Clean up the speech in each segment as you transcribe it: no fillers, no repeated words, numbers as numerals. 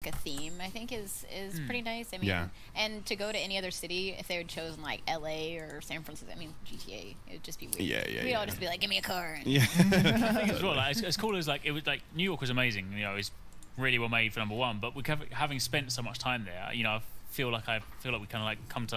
a theme, I think is pretty nice. I mean, and to go to any other city, if they had chosen like LA or San Francisco, I mean GTA, it would just be weird. We'd all just be like, give me a car. And I think as well, like, as cool as like it was, like New York was amazing. You know, it's really well made for #1. But having spent so much time there, you know, I feel like we kind of like come to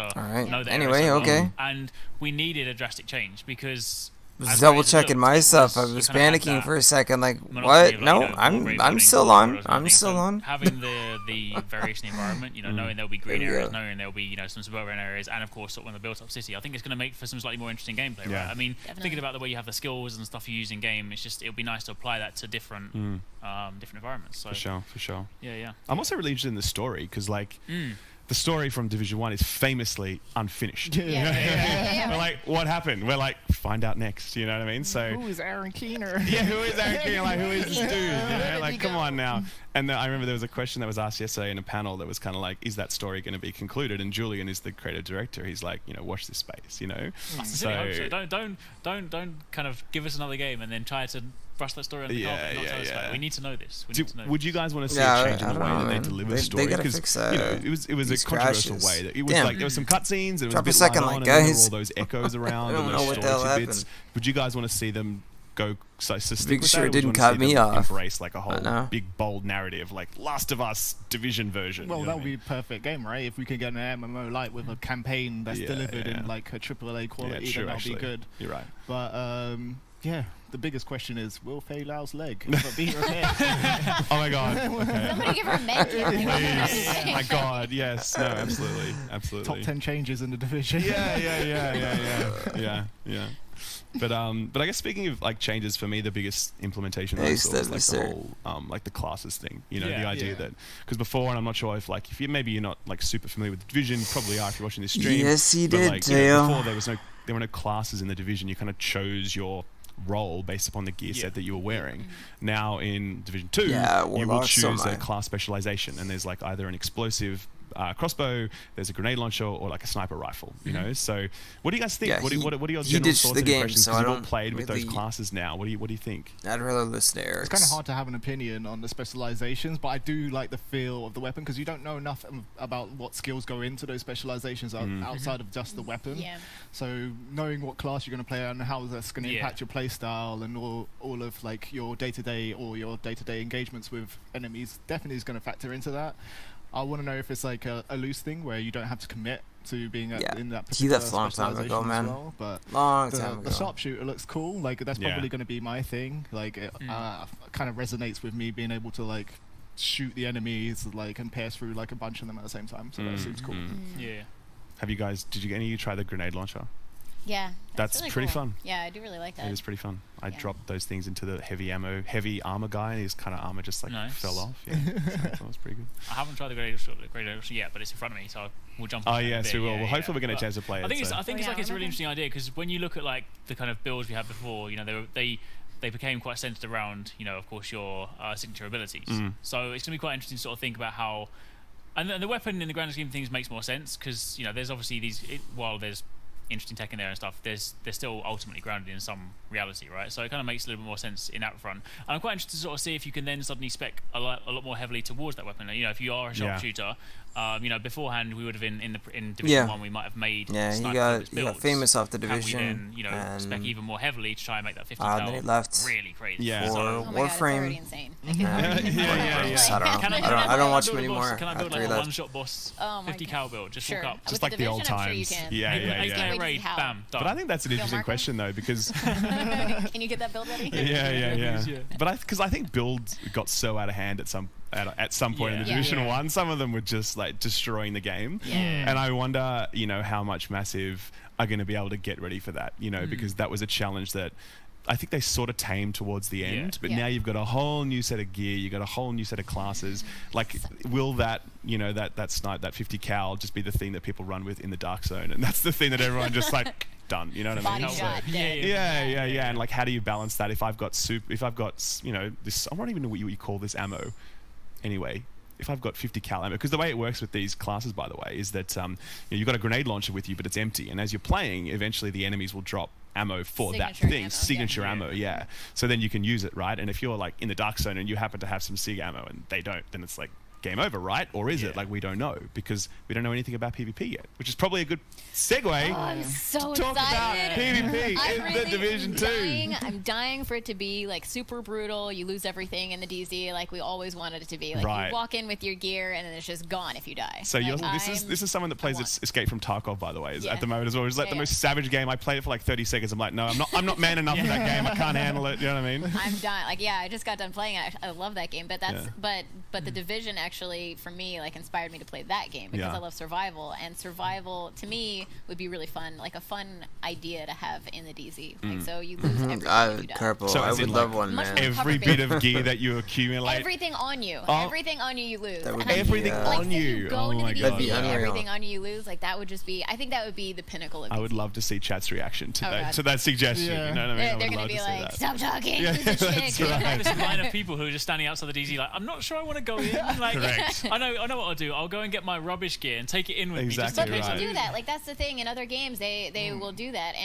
know that. Anyway, so okay. well, and we needed a drastic change because. Was double checking myself. I was panicking for a second, like, what? No, I'm still on. I'm still on. Having the variation in the environment, you know, knowing there'll be green areas, knowing there'll be, you know, some suburban areas, and of course, sort of in the built-up city, I think it's going to make for some slightly more interesting gameplay, right? I mean, thinking about the way you have the skills and stuff you use in game, it's just, it'll be nice to apply that to different different environments. So, for sure. Yeah. I'm also really interested in the story because, like. The story from Division 1 is famously unfinished. We're like, what happened? We're like, find out next. You know what I mean? So who is Aaron Keener? Who is Aaron Keener? Like, who is this dude? You know, like, come on now. And I remember there was a question that was asked yesterday in a panel that was kind of like, is that story going to be concluded? And Julian is the creative director. He's like, you know, watch this space. You know, so don't kind of give us another game and then try to brush that story on the carpet. We need to know this. Would you guys want to see a change in the way that they deliver the story? Because you know, it was a controversial way. That it was like there was some cutscenes. It was Drop a second, like, and guys. all those echoes around. I don't know what the hell happened. Would you guys want to see them go Big Sure didn't cut me off. Embrace like a whole big bold narrative, like Last of Us Division version. Well, that would be a perfect game, right? If we could get an MMO light with a campaign that's delivered in like a AAA quality, then that'd be good. You're right. But yeah, the biggest question is, will Fei Lao's leg be repaired? Oh my god. Okay. Somebody give her a med kit. Please. My god, yes. No, absolutely. Top 10 changes in the Division. Yeah. But I guess speaking of like changes, for me the biggest implementation I saw was like the whole like the classes thing. You know, the idea that because before, and I'm not sure if like if maybe you're not like super familiar with the Division, probably are if you're watching this stream. Yes, he but, did. Like, you know, before there were no classes in the Division. You kind of chose your role based upon the gear set that you were wearing. Now in Division 2, you will choose a class specialization, and there's like either an explosive crossbow, there's a grenade launcher, or like a sniper rifle. You know, so what do you guys think? Yeah, what are your general thoughts and impressions? So you've all played with those classes now. What do you think? I'd rather listen to Eric. It's kind of hard to have an opinion on the specializations, but I do like the feel of the weapon because you don't know enough about what skills go into those specializations outside of just the weapon. Yeah. So knowing what class you're going to play and how that's going to impact your play style and all of like your day-to-day engagements with enemies definitely is going to factor into that. I want to know if it's like a loose thing where you don't have to commit to being in that particular specialization as well. But the sharpshooter looks cool. Like that's probably going to be my thing. Like it kind of resonates with me being able to like shoot the enemies like and pass through like a bunch of them at the same time. So that seems cool. Yeah. Did any of you try the grenade launcher? Yeah, that's really pretty cool. fun. Yeah, I do really like that. It is pretty fun. I dropped those things into the heavy armor guy, and his kind of armor just like fell off. Yeah, so that was pretty good. I haven't tried the grenade launcher yet, but it's in front of me, so we'll jump. Oh yes, we will. Well, hopefully we're going to chance to play it. I think it's like it's a really interesting idea because when you look at like the kind of builds we had before, you know, they became quite centered around, you know, of course your signature abilities. So it's going to be quite interesting to sort of think about how, and the weapon in the grand scheme of things makes more sense because you know there's obviously while there's interesting tech in there and stuff, they're still ultimately grounded in some reality, right? So it kind of makes a little bit more sense in that front. And I'm quite interested to sort of see if you can then suddenly spec a lot more heavily towards that weapon. You know, if you are a sharpshooter, you know, beforehand we would have been in Division 1, we might have made you got famous off the Division. Then, you know, spec even more heavily to try and make that 50 then it left really crazy. Yeah. So, Warframe. Insane. I don't watch them anymore. Can I build like a one-shot boss 50 cal build? Just walk up. Just like the old times. Yeah. Raid, bam, done. But I think that's an interesting question though because can you get that build ready? Yeah. But I think builds got so out of hand at some point in the Division 1, some of them were just like destroying the game. And I wonder, you know, how much Massive are going to be able to get ready for that, you know, because that was a challenge that I think they sort of tamed towards the end, but now you've got a whole new set of gear, you've got a whole new set of classes. Like, will that, you know, that snipe, that 50 cal just be the thing that people run with in the Dark Zone? And that's the thing that everyone just like done, you know what I mean? Body shot, yeah. And like, how do you balance that if I've got you know, this, I don't even know what you call this ammo. Anyway, if I've got 50 cal ammo, because the way it works with these classes, by the way, is that you know, you've got a grenade launcher with you, but it's empty, and as you're playing, eventually the enemies will drop ammo for that thing, signature ammo, so then you can use it, right? And if you're like in the Dark Zone and you happen to have some SIG ammo and they don't, then it's like game over, right? Or is it? Like, we don't know, because we don't know anything about PvP yet, which is probably a good segue. Oh, I'm so to talk about PvP in the Division 2. I'm dying for it to be like super brutal. You lose everything in the DZ, like we always wanted it to be. Like you walk in with your gear and then it's just gone if you die. So like, this is someone that plays Escape from Tarkov, by the way, at the moment as well. It's like the most savage game. I played it for like 30 seconds. I'm like, no, I'm not man enough for that game. I can't handle it. You know what I mean? I'm dying. Like, I just got done playing it. I love that game, but that's but the Division actually for me like inspired me to play that game because I love survival, and survival to me would be really fun, like a fun idea to have in the DZ. Like, so you lose everything. So I would love one, man. Every bit of gear that you accumulate, everything on you, everything on you lose. Everything on you. Oh my god! Everything on you lose. Like that would just be. I think that would be the pinnacle of. I would love to see chat's reaction to that suggestion. Yeah. You know what I mean? They're gonna be like, "Stop talking." Yeah, that's right. This line of people who are just standing outside the DZ, like, I'm not sure I want to go in. Like, Correct. I know what I'll do. I'll go and get my rubbish gear and take it in with me. But people do that. Like that's the thing. In other games, they will do that.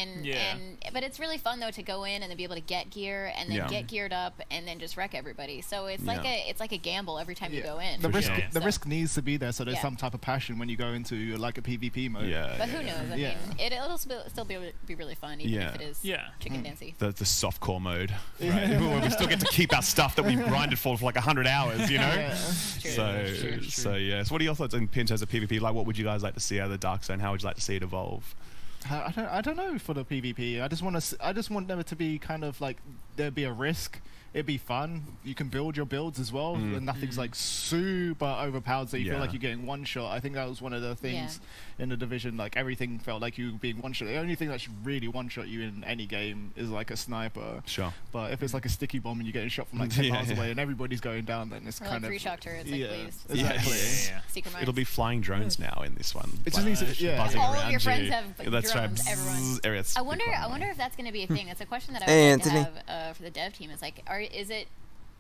But it's really fun though to go in and then be able to get gear and then get geared up and then just wreck everybody. So it's like a gamble every time you go in. The risk needs to be there, so there's some type of passion when you go into like a PvP mode. But who knows? I mean, it'll still be really fun, even if it is chicken dancy. The softcore mode, right? Where we still get to keep our stuff that we've grinded for like 100 hours, you know. True. So what are your thoughts in terms of PvP? Like, what would you guys like to see out of the Dark Zone? How would you like to see it evolve? I don't know for the PvP. I just want them to be kind of like there be a risk. It'd be fun. You can build your builds as well, and nothing's like super overpowered, so you feel like you're getting one shot. I think that was one of the things in the Division. Like everything felt like you being one shot. The only thing that should really one shot you in any game is like a sniper. Sure. But if it's like a sticky bomb and you're getting shot from like 10 miles away and everybody's going down, then it's kind of free shock turrets. Like, please. Exactly. It'll be flying drones now in this one. It just needs to, buzzing all around of your friends have That's drones. right. Everyone. I wonder if that's going to be a thing. That's a question that I would like to have for the dev team. Is like,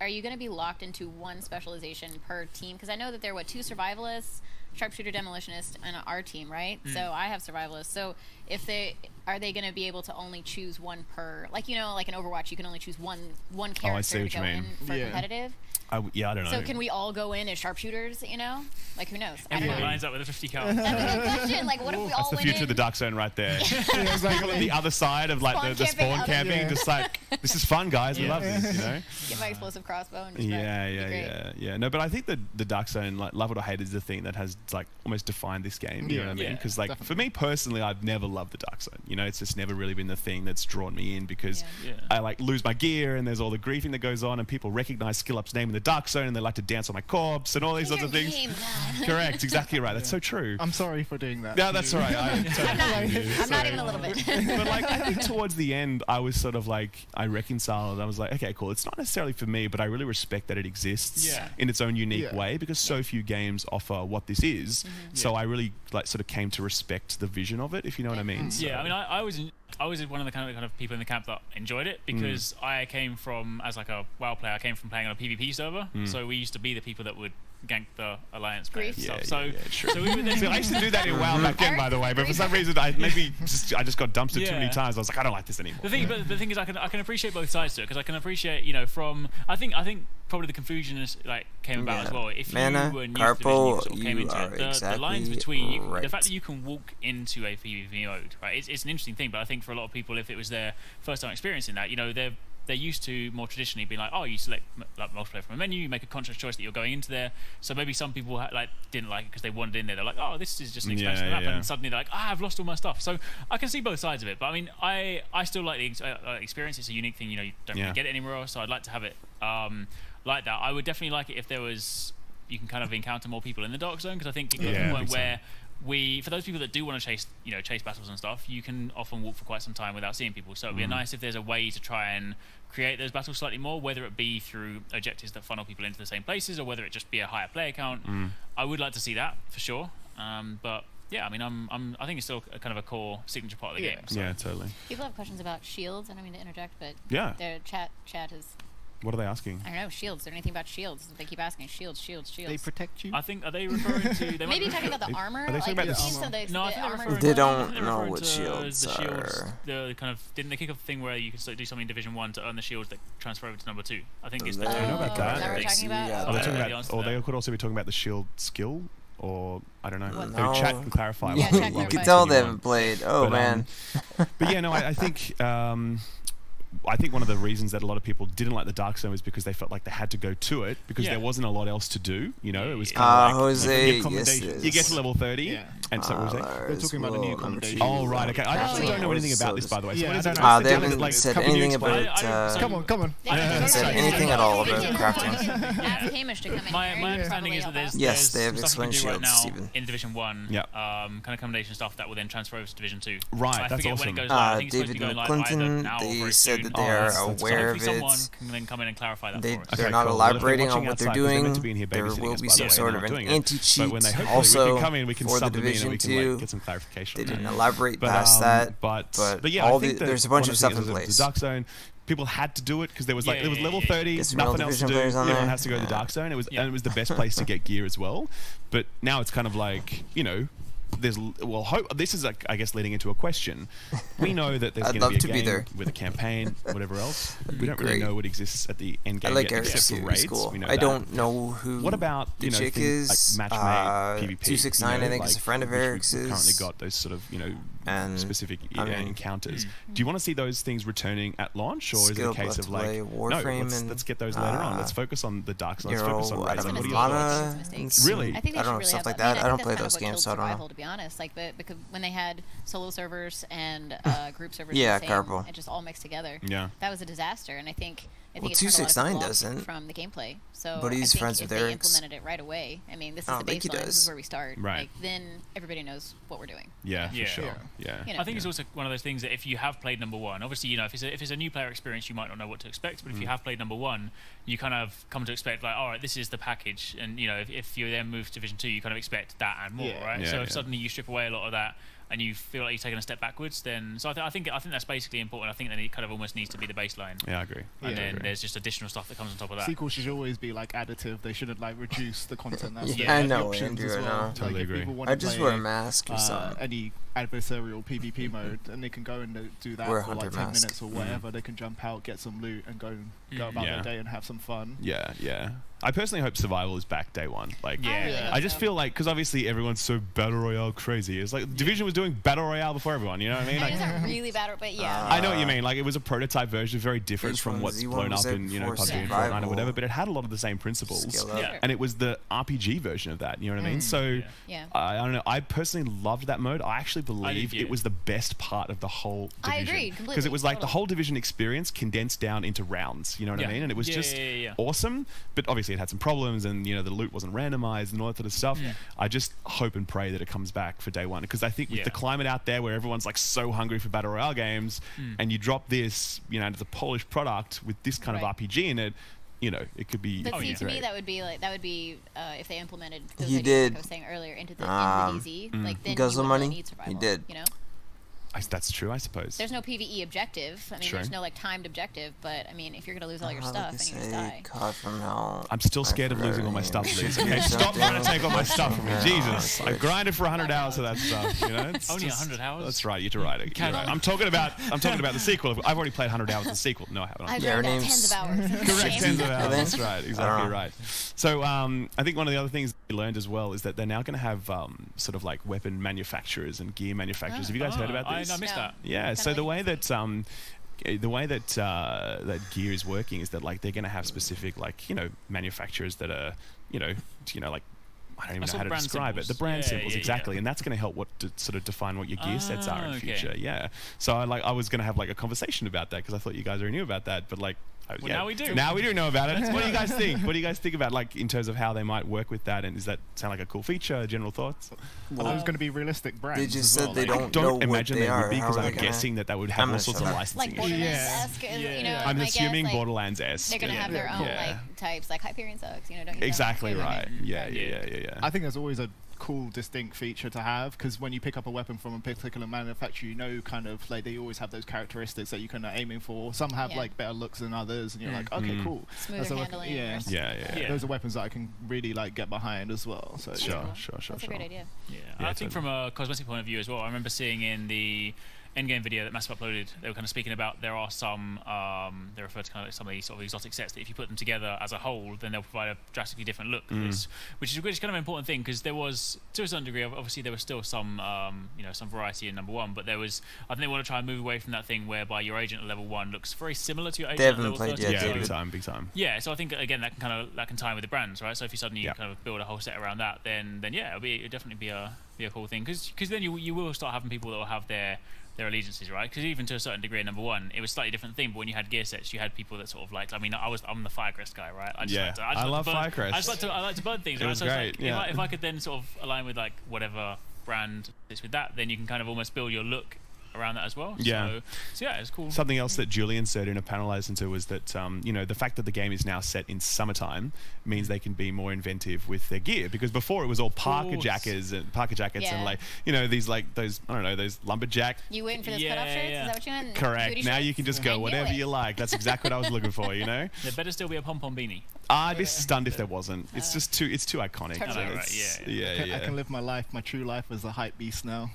are you going to be locked into one specialization per team? Because I know that there are, 2 survivalists, sharpshooter, demolitionist, and our team, right? So I have survivalists. So are they going to be able to only choose one per, like, like in Overwatch, you can only choose one character to go in for competitive? I don't know. So can we all go in as sharpshooters, Like, who knows? Everyone lines up with a 50 cal. That's a good question. Like, what if we all That's the future of the Dark Zone right there. Exactly. The other side of like the spawn camping, just like, this is fun, guys. We love this, Get my explosive crossbow and just yeah. No, but I think the Dark Zone, like, love it or hate it, is the thing that has like almost defined this game. You know what I mean? Because like for me personally, I've never loved the Dark Zone. It's just never really been the thing that's drawn me in, because I like lose my gear and there's all the griefing that goes on, and people recognize SkillUp's name in the Dark Zone and they like to dance on my corpse and all these sorts of things. Correct, exactly right. That's so true. I'm sorry for doing that. Yeah, that's all right. I'm not even a little bit. But like, I think towards the end, I was sort of like, I reconciled. I was like, okay, cool. It's not necessarily for me, but I really respect that it exists in its own unique way, because so few games offer what this is. So I really like sort of came to respect the vision of it, if you know what I mean. So. Yeah, I mean, I was one of the kind of people in the camp that enjoyed it, because I came from, as like a WoW player, I came from playing on a PvP server, so we used to be the people that would gank the Alliance players and stuff. So we would then, I used to do that in WoW back then, by the way, but for some reason I just got dumpstered too many times. I was like, I don't like this anymore. The thing is, I can appreciate both sides to it, because I can appreciate, from I think probably the confusion came about as well. If Mana, you were new Carpo, to the Division, you sort of came into it, the lines between the fact that you can walk into a PvP mode, right? It's an interesting thing, but I think for a lot of people, if it was their first time experiencing that, they're used to more traditionally being like, oh, you select like multiplayer from a menu, you make a conscious choice that you're going into there. So maybe some people didn't like it because they wandered in there. They're like, oh, this is just an expansion of the map, and suddenly they're like, I've lost all my stuff. So I can see both sides of it, but I mean, I still like the experience. It's a unique thing, you don't really get it anywhere else. So I'd like to have it like that. I would definitely like it if there was, you can kind of encounter more people in the Dark Zone, because I think it got to the point where for those people that do want to chase battles and stuff, you can often walk for quite some time without seeing people. So it'd be nice if there's a way to try and create those battles slightly more, whether it be through objectives that funnel people into the same places, or whether it just be a higher player count. I would like to see that for sure. But yeah, I mean, I think it's still kind of a core signature part of the game. So. Yeah, totally. People have questions about shields. I don't mean to interject, but their chat is. What are they asking? I don't know. Shields. Is there anything about shields? They keep asking. Shields. They protect you. I think, are they referring to? They maybe talking about the armor. Are they talking about the armor? No, I think they don't know what shields the shields, are. the kind of didn't they kick off the thing where you could do something in Division 1 to earn the shields that transfer over to number 2? I think it's the. I don't know about that. Is that what we're talking about? Yeah, Are they talking about, or they could also be talking about the shield skill, or I don't know. No. Chat can clarify. Yeah, you can tell they haven't played. Oh, but, man. But yeah, no, I think. I think one of the reasons that a lot of people didn't like the Dark Zone was because they felt like they had to go to it because there wasn't a lot else to do. You know, it was kind of like Jose, you get to level 30, and so what was They're talking about the new accommodation. Oh right, okay. I actually don't know anything about this, by the way. So what is it? They haven't said anything about. Come on. They haven't said anything at all about crafting. Ask Hamish to come in. My understanding is that there's yes, they have stuff you explained can do right shields, now Stephen. in Division 1, kind of combination stuff that will then transfer over to Division 2. Right, that's awesome. David Clinton, they said that they are aware of it. Someone can then come in and clarify that for us. They're not elaborating on what they're doing. There will be some sort of an anti-cheat also for the Division 2. Get some clarification. They didn't elaborate past that. But yeah, there's a bunch of stuff in place. The Dark Zone. People had to do it because there was it was level 30, nothing else to do. Everyone has to go to the Dark Zone. It was the best place to get gear as well. But now it's kind of like, you know, there's this is I guess leading into a question. We know that there's going to be a game with a campaign, whatever else. We don't really know what exists at the end game yet, except for raids. Cool. We know I don't know who. What about the chick is? Like matchmade PvP? 269, I think, is a friend of Eric's. Currently got those sort of specific encounters. Do you want to see those things returning at launch, or is it a case of like let's get those later on. Let's focus on the Dark Zone. Let's focus on raids. Really? I think I don't know stuff like that. I don't play those games, so I don't know. To be honest, like because when they had solo servers and group servers, Carpal. it just all mixed together. Yeah, that was a disaster, and I think 269 doesn't from the gameplay. So but he's friends with Eric. They implemented it right away. I mean, this is the baseline. This is where we start. Right. Like, then everybody knows what we're doing. Yeah, for sure. Yeah. I think it's also one of those things that if you have played number 1, obviously, you know, if it's a new player experience, you might not know what to expect. But if you have played number 1, you kind of come to expect like, all right, this is the package. And you know, if you then move to Division 2, you kind of expect that and more, right? Yeah, so if suddenly you strip away a lot of that, and you feel like you've taken a step backwards, then I think that's basically important. I think that it kind of almost needs to be the baseline. Yeah, I agree. And then there's just additional stuff that comes on top of that. Sequels should always be like additive. They shouldn't like reduce the content. That's I know, Andrew. I know. Totally agree. I just wear a mask or something. Any adversarial PvP mode, and they can go and do that for like 10 minutes or whatever. They can jump out, get some loot, and go about their day and have some fun. Yeah. I personally hope survival is back day 1. Like, I just feel like, because obviously everyone's so battle royale crazy. It's like Division was doing battle royale before everyone. You know what I mean? Like, it wasn't really battle, but I know what you mean. Like, it was a prototype version, very different from what's blown up in PUBG and Fortnite or whatever. But it had a lot of the same principles, and it was the RPG version of that. You know what I mean? So I don't know. I personally loved that mode. I actually believe it was the best part of the whole Division. I agree completely. Because it was like the whole Division experience condensed down into rounds. You know what I mean? And it was just awesome. But obviously it had some problems. And you know the loot wasn't randomized and all that sort of stuff. I just hope and pray that it comes back for day 1 because I think with the climate out there where everyone's like so hungry for battle royale games, and you drop this, you know, into the polished product with this kind of RPG in it, you know, it could be. But see, to me, that would be if they implemented those he ideas, did. like I was saying earlier, into the DZ, like then Guzzle you money. Really need survival. He did. You know. That's true, I suppose. There's no PvE objective. I mean, there's no like timed objective. But I mean, if you're gonna lose all your stuff and you just die. God from hell. I'm still scared of losing all my stuff. Okay, stop trying to take all my stuff from me. Jesus, I grinded for 100 hours for that stuff. You know, only 100 hours. That's right. You're right. I'm talking about the sequel. I've already played 100 hours of the sequel. No, I haven't. I've done tens of hours. Correct, tens of hours. That's right. Exactly right. So I think one of the other things we learned as well is that they're now going to have sort of like weapon manufacturers and gear manufacturers. Have you guys heard about this? I missed that. Yeah. So the way that that gear is working is that like they're going to have specific like manufacturers that are like I don't even know how to describe it. The brand symbols, exactly, and that's going to help sort of define what your gear sets are in the future. Yeah. So I was going to have like a conversation about that because I thought you guys already knew about that, but like. Now we do. Now we do know about it. What do you guys think? What do you guys think about like in terms of how they might work with that? And does that sound like a cool feature? General thoughts? Well, there's going to be realistic brands. They just said they don't imagine they would be because I'm guessing that would have all sorts of licensing issues. Like Borderlands-esque, I'm assuming Borderlands-esque. They're going to have their own like types, like Hyperion sucks. Don't you? Exactly right. Yeah. I think there's always a cool, distinct feature to have, because when you pick up a weapon from a particular manufacturer, you know, kind of like they always have those characteristics that you're kind of aiming for. Some have like better looks than others, and you're like, okay, cool. Smoother handling. Yeah. Those are weapons that I can really like get behind as well. So sure. That's a great idea. Yeah, I think from a cosmetic point of view as well, I remember seeing in the endgame video that Massive uploaded, they were kind of speaking about there are some, they refer to kind of like some of these sort of exotic sets that if you put them together as a whole, then they'll provide a drastically different look. Which is kind of an important thing, because there was, to a certain degree, obviously there was still some, you know, some variety in number 1, but there was, I think they want to try and move away from that thing whereby your agent at level 1 looks very similar to your agent at level 30. Yeah, big time. Yeah, so I think again that can tie with the brands, right? So if you suddenly kind of build a whole set around that, then yeah, it'll definitely be a cool thing, because then you will start having people that will have their allegiances, right? Because even to a certain degree in number 1, it was a slightly different thing. But when you had gear sets, you had people that sort of like. I mean, I'm the Firecrest guy, right? I love Firecrest. I like to burn things. Right? Was so great. Like, if I could then sort of align with like whatever brand it's with that, then you can kind of almost build your look around that as well. So yeah, it's cool. Something else that Julian said in a panel I listened to was that you know, the fact that the game is now set in summertime means they can be more inventive with their gear, because before it was all Parker jackets and like, you know, these like those, I don't know, those lumberjack. You waiting for those cutoff shirts? Is that what you meant? Correct. Now you can just go whatever you like. That's exactly what I was looking for, you know. There better still be a pom-pom beanie. I'd be stunned if there wasn't. It's just too iconic. I can live my life, my true life as a hype beast now.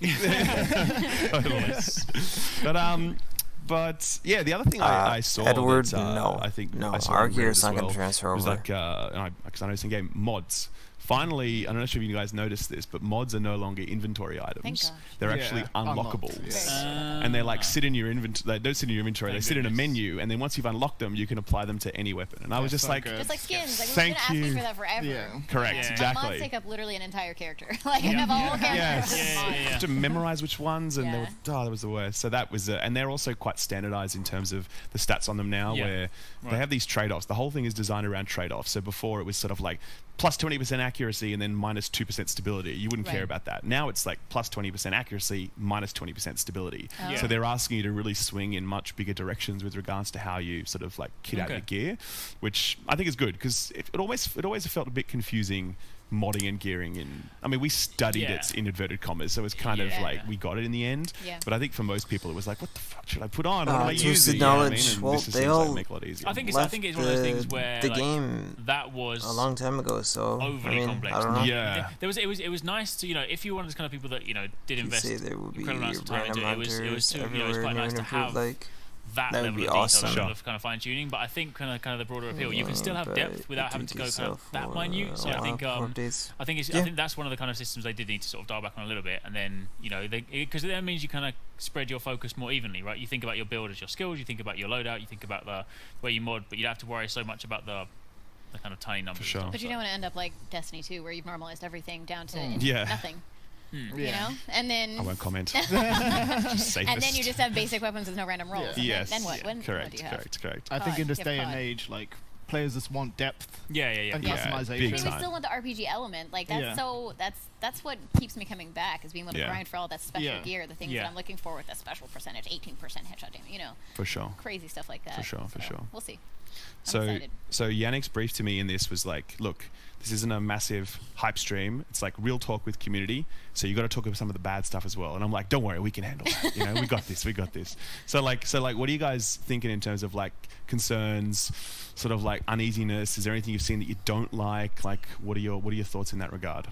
But yeah, the other thing I saw, Edward, that, I think our gear is not going to transfer over. Was like, because I know it's in game mods. Finally, I don't know if you guys noticed this, but mods are no longer inventory items. They're actually unlockable. And they like sit in your inventory. They don't sit in your inventory. They sit in a menu, and then once you've unlocked them, you can apply them to any weapon. And I was just like, just like skins. Like, we've been asking for that forever. Yeah. Correct. Exactly. Mods take up literally an entire character. Like I have a whole character. To memorize which ones, and that was the worst. So that was, and they're also quite standardized in terms of the stats on them now, where they have these trade-offs. The whole thing is designed around trade-offs. So before it was sort of like plus 20% accuracy and then minus 2% stability. You wouldn't care about that. Now it's like plus 20% accuracy, minus 20% stability. So they're asking you to really swing in much bigger directions with regards to how you sort of like kit out your gear, which I think is good, because it always felt a bit confusing modding and gearing in. I mean, we studied it in inverted commas, so it's kind of like we got it in the end. But I think for most people, it was like, what the fuck should I put on? What am I using? Knowledge. Well, they all make it a lot easier. I think it's one of those things where the game that was a long time ago, so overly complex. I don't know. Yeah, it was nice to, you know, if you were one of those kind of people that, you know, did invest incredible amounts of time into it, it was quite nice to have that level of detail of kind of fine tuning. But I think kind of the broader appeal, you can still have depth without having to go kind of that minute. So I think that's one of the kind of systems they did need to sort of dial back on a little bit, and then, you know, because that means you kind of spread your focus more evenly, right? You think about your build as your skills, you think about your loadout, you think about the way you mod, but you don't have to worry so much about the kind of tiny numbers. But you don't want to end up like Destiny 2, where you've normalized everything down to nothing. You know, and then I won't comment. and then you just have basic weapons with no random rolls. Yes. Then what? Correct. I think in this day and age, like, players just want depth. And customization. I mean, we still want the RPG element. Like that's what keeps me coming back, is being able to grind for all that special gear, the things that I'm looking for with that special percentage, 18% headshot damage. You know, for sure, crazy stuff like that. For sure. We'll see. So Yannick's brief to me in this was like, look, this isn't a massive hype stream. It's like real talk with community. So you got to talk about some of the bad stuff as well. And I'm like, don't worry, we can handle that. You know, we got this. So like, what are you guys thinking in terms of like concerns, sort of like uneasiness? Is there anything you've seen that you don't like? Like, what are your thoughts in that regard?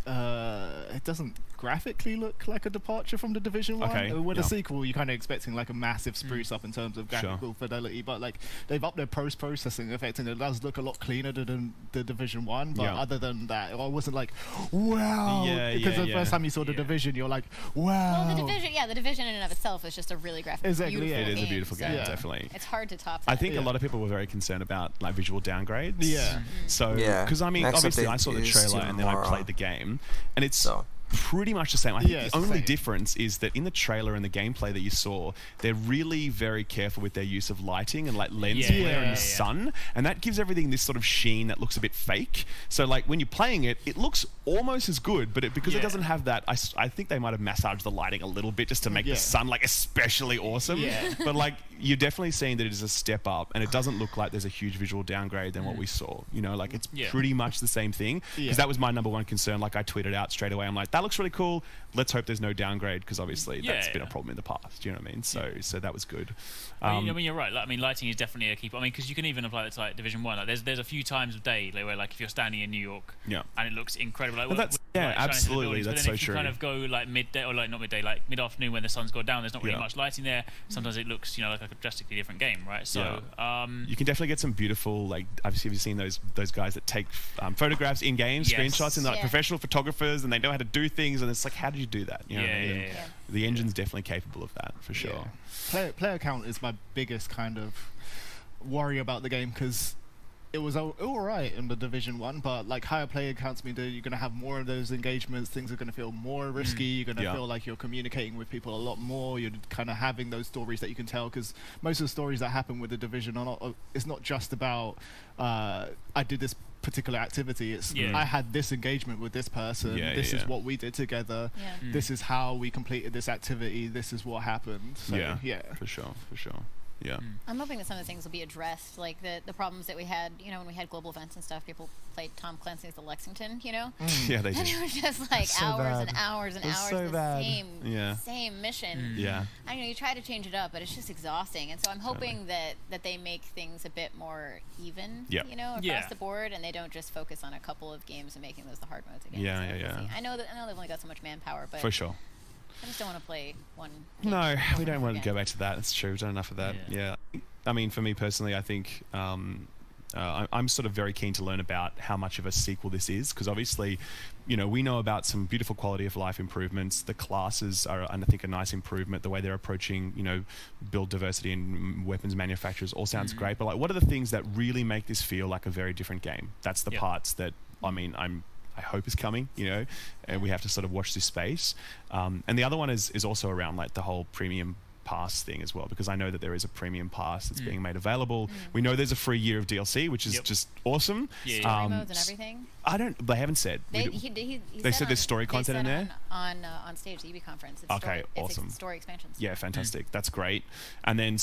It doesn't graphically look like a departure from the Division 1. With a sequel, you're kind of expecting like a massive spruce up in terms of graphical fidelity, but like they've upped their post-processing effect, and it does look a lot cleaner than the Division 1. But other than that, I wasn't like, wow, because the first time you saw the Division, you're like, wow. Well, the Division in and of itself is just a really graphic. Exactly, beautiful it is game, a beautiful game, definitely. It's hard to top that. I think a lot of people were very concerned about like visual downgrades. So because I mean, obviously I saw the trailer and then I played the game, and it's pretty much the same. I think the only difference is that in the trailer and the gameplay that you saw, they're really very careful with their use of lighting and like lens flare and the sun, and that gives everything this sort of sheen that looks a bit fake. So like when you're playing it, it looks almost as good, but because it doesn't have that, I think they might have massaged the lighting a little bit just to make the sun like especially awesome. But like you're definitely seeing that it is a step up, and it doesn't look like there's a huge visual downgrade than what we saw. You know, like it's pretty much the same thing. Because that was my number one concern. Like I tweeted out straight away, I'm like, that looks really cool. Let's hope there's no downgrade, because obviously that's been a problem in the past. Do you know what I mean? So that was good. I mean, you're right. Like, I mean, lighting is definitely a key. I mean, because you can even apply that to like Division 1. Like, there's a few times of day where like if you're standing in New York, and it looks incredible. Like, that's, absolutely, that's so true. But then if you kind of go like midday, or like not midday, like mid-afternoon when the sun's gone down, there's not really much lighting there. Sometimes it looks, like a drastically different game, right? So you can definitely get some beautiful, like, obviously, have you seen those guys that take photographs in game, screenshots, and they're like professional photographers, and they know how to do things, and it's like, how did you do that? You know the engine's definitely capable of that for sure. Player count is my biggest kind of worry about the game, because it was all right in the Division 1, but like higher player counts mean that you're going to have more of those engagements, things are going to feel more risky, you're going to feel like you're communicating with people a lot more, you're kind of having those stories that you can tell, because most of the stories that happen with the Division are not, it's not just about I did this particular activity, it's I had this engagement with this person, this is what we did together, this is how we completed this activity, this is what happened. So, for sure. Yeah. I'm hoping that some of the things will be addressed, like the problems that we had, when we had global events and stuff. People played Tom Clancy's The Lexington, Yeah, they did. And it was just like hours and hours and hours so the same mission. Yeah. I know you try to change it up, but it's just exhausting. And so I'm hoping that they make things a bit more even, across the board, and they don't just focus on a couple of games and making those the hard modes again. Yeah. I know they've only got so much manpower, but for sure. I just don't want to play one. No, we don't want to go back to that. It's true. We've done enough of that. Yeah. I mean, for me personally, I think I'm sort of very keen to learn about how much of a sequel this is, because obviously, we know about some beautiful quality of life improvements. The classes are, I think, a nice improvement. The way they're approaching, build diversity and weapons manufacturers all sounds great. But like, what are the things that really make this feel like a very different game? That's the parts that, I hope is coming, and we have to sort of watch this space. And the other one is also around like the whole premium pass thing as well, because I know that there is a premium pass that's being made available. We know there's a free year of DLC, which is just awesome. Story modes and everything. They haven't said. They said there's story content in there on stage, the EB conference. It's awesome. It's story expansions. Yeah, fantastic. That's great. And then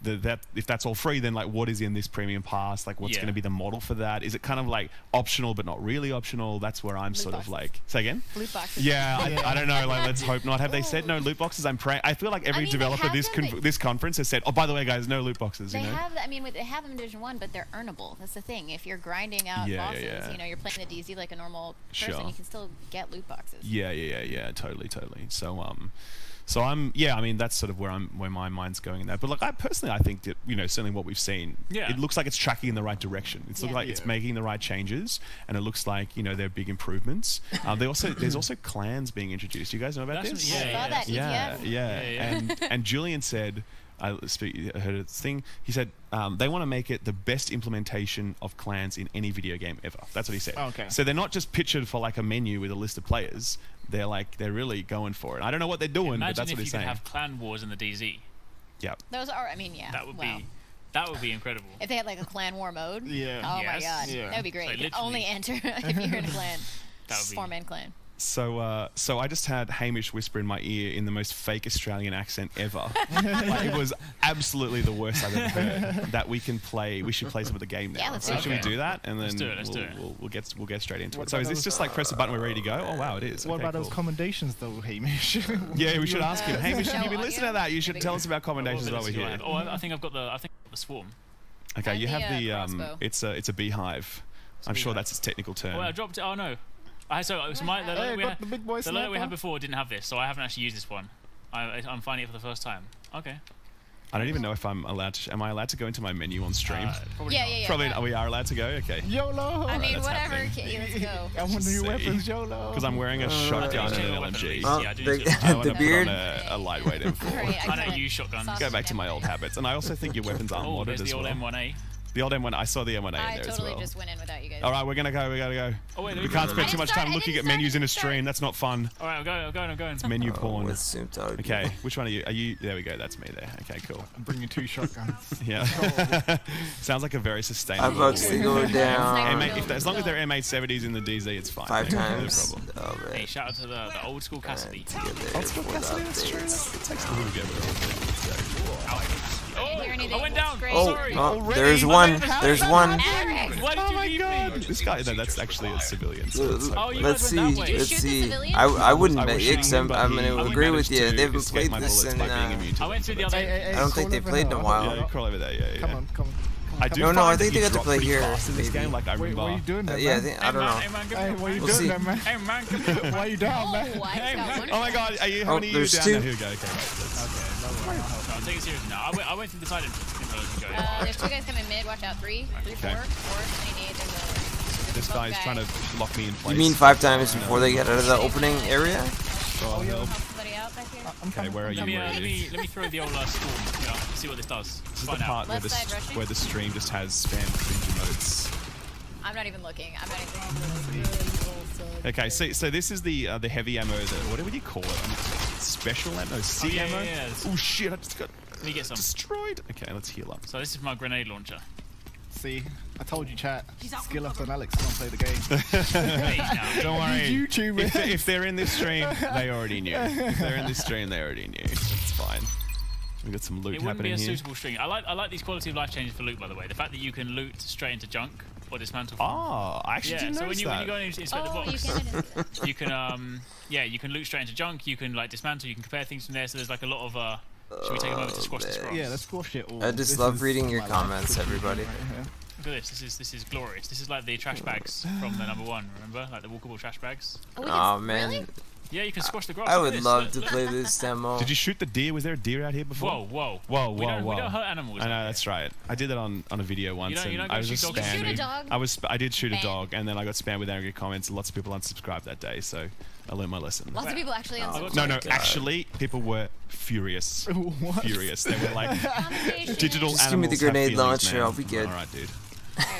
that if that's all free, then like what is in this premium pass? Like what's going to be the model for that? Is it kind of like optional but not really optional? That's where I'm sort of like. Say again. Loot boxes. Yeah, I don't know. Like let's hope not. Have they said no loot boxes? I'm praying. I feel like every developer this conference has said, oh, by the way, guys, no loot boxes. They have. I mean, they have them in Division 1, but they're earnable. That's the thing. If you're grinding out bosses, you're playing the DZ like a normal person, you can still get loot boxes. Yeah, totally. So I mean, that's sort of where my mind's going in that. But like, I think that, certainly what we've seen, it looks like it's tracking in the right direction. It looks like it's making the right changes, and it looks like, there are big improvements. There's also clans being introduced. Do you guys know about this? And Julian said, I heard a thing. He said they want to make it the best implementation of clans in any video game ever. That's what he said. Okay. So they're not just pictured for like a menu with a list of players. They're really going for it. I don't know what they're doing, but that's what he's saying. Imagine if you could have clan wars in the DZ. Yeah. Those are. That would be incredible. If they had like a clan war mode. Yeah. Oh my god. Yeah. That would be great. Like, you could only enter if you're in a clan. That would be 4-man clan. So I just had Hamish whisper in my ear in the most fake Australian accent ever. Like, it was absolutely the worst I've ever heard. That we should play some of the game now. Yeah, let's so should we do that? And then let's do it. We'll get straight into it. So is this just like press a button, we're ready to go? Oh wow, it is. What about those commendations though, Hamish? Yeah, we should ask him. Hamish, have you been listening to that? You should tell us about commendations while we're here. Oh, I think I've got the swarm. Okay, you have the it's a beehive. I'm sure that's its technical term. Oh, I dropped it. Oh no. The loader we had before didn't have this, so I haven't actually used this one. I'm finding it for the first time. Okay. I don't even know if I'm allowed to. Am I allowed to go into my menu on stream? Probably not. Probably. We are allowed to go. Okay. YOLO. I mean, whatever. Let's go. I want new weapons. YOLO. Because I'm wearing a shotgun and an LMG. I want to the beard. Put on a lightweight M4. I don't use shotguns. Go back to my old habits, and I also think your weapons aren't modded as well. There's the old M1A. The old M1. I saw the M1A in there as well. I totally just went in without you guys. All right, we're gonna go. We gotta go. Oh wait, we can't spend too much time looking at menus in a stream. That's not fun. All right, I'm going. It's menu porn. Oh, okay, which one are you? Are you? There we go. That's me there. Okay, cool. I'm bringing 2 shotguns. Yeah. Sounds like a very sustainable. I'm about to go down. As long as they're M870s in the DZ, it's fine. 5 times. No problem. Hey, shout out to the old school Cassidy. Old school Cassidy. That's true. It takes a little bit of I went down. Sorry. There's one. There's one. Oh my god. This guy, no, that's actually a civilian. So let's see. Let's see. I wouldn't bet you, because I'm going to agree with you. They haven't played this in. I went through the other. I don't think they've played in a while. Yeah, crawl over there. Yeah. Come on. No, I think they got to play here. In this game, like I remember. What are you doing there, yeah, I don't know. Hey, what are you doing there, man? Hey, man. Why are you down, man? Oh my god, are you? How many are you down there? Here we go. Okay, I'll take it seriously now. I went through the side entrance. There's 2 guys coming mid. Watch out. 3, 4. This guy's trying to lock me in place. You mean 5 times before they get out of the opening area? Okay, where are you? Let me throw the old storm. Yeah, see what this does. This is the part where the stream just has spam cringe emotes. I'm not even looking. Okay, so this is the heavy ammo. What would you call it? Special ammo, C ammo. Yeah. Oh shit! I just got destroyed. Okay, let's heal up. So this is my grenade launcher. See, I told you, chat. Skill up and Alex can't play the game. Don't worry. YouTube. If they're in this stream, they already knew. If they're in this stream, they already knew. It's fine. We got some loot happening here. It wouldn't be a suitable stream. I like these quality of life changes for loot, by the way. The fact that you can loot straight into junk or dismantle. Oh, I actually didn't notice that. When you go and inspect the box, you can loot straight into junk. You can like dismantle. You can compare things from there. So there's like a lot of. Should we take a moment to squash this grass? Yeah, let's squash it all. I just love reading your comments, everybody. Look at this. This is glorious. This is like the trash bags from the #1. Remember, like the walkable trash bags. Oh man. Really? Yeah, you can squash the grass. I would love to play this demo. Did you shoot the deer? Was there a deer out here before? Whoa. We don't hurt animals. I know, that's right. I did that on a video once, and I was just spamming. I did shoot a dog, and then I got spammed with angry comments, and lots of people unsubscribed that day, so I learned my lesson. Lots of people actually unsubscribed. No, actually, people were furious. What? Furious. They were like, digital just animals give me the grenade feelings, launcher, man. I'll be good. Alright, dude.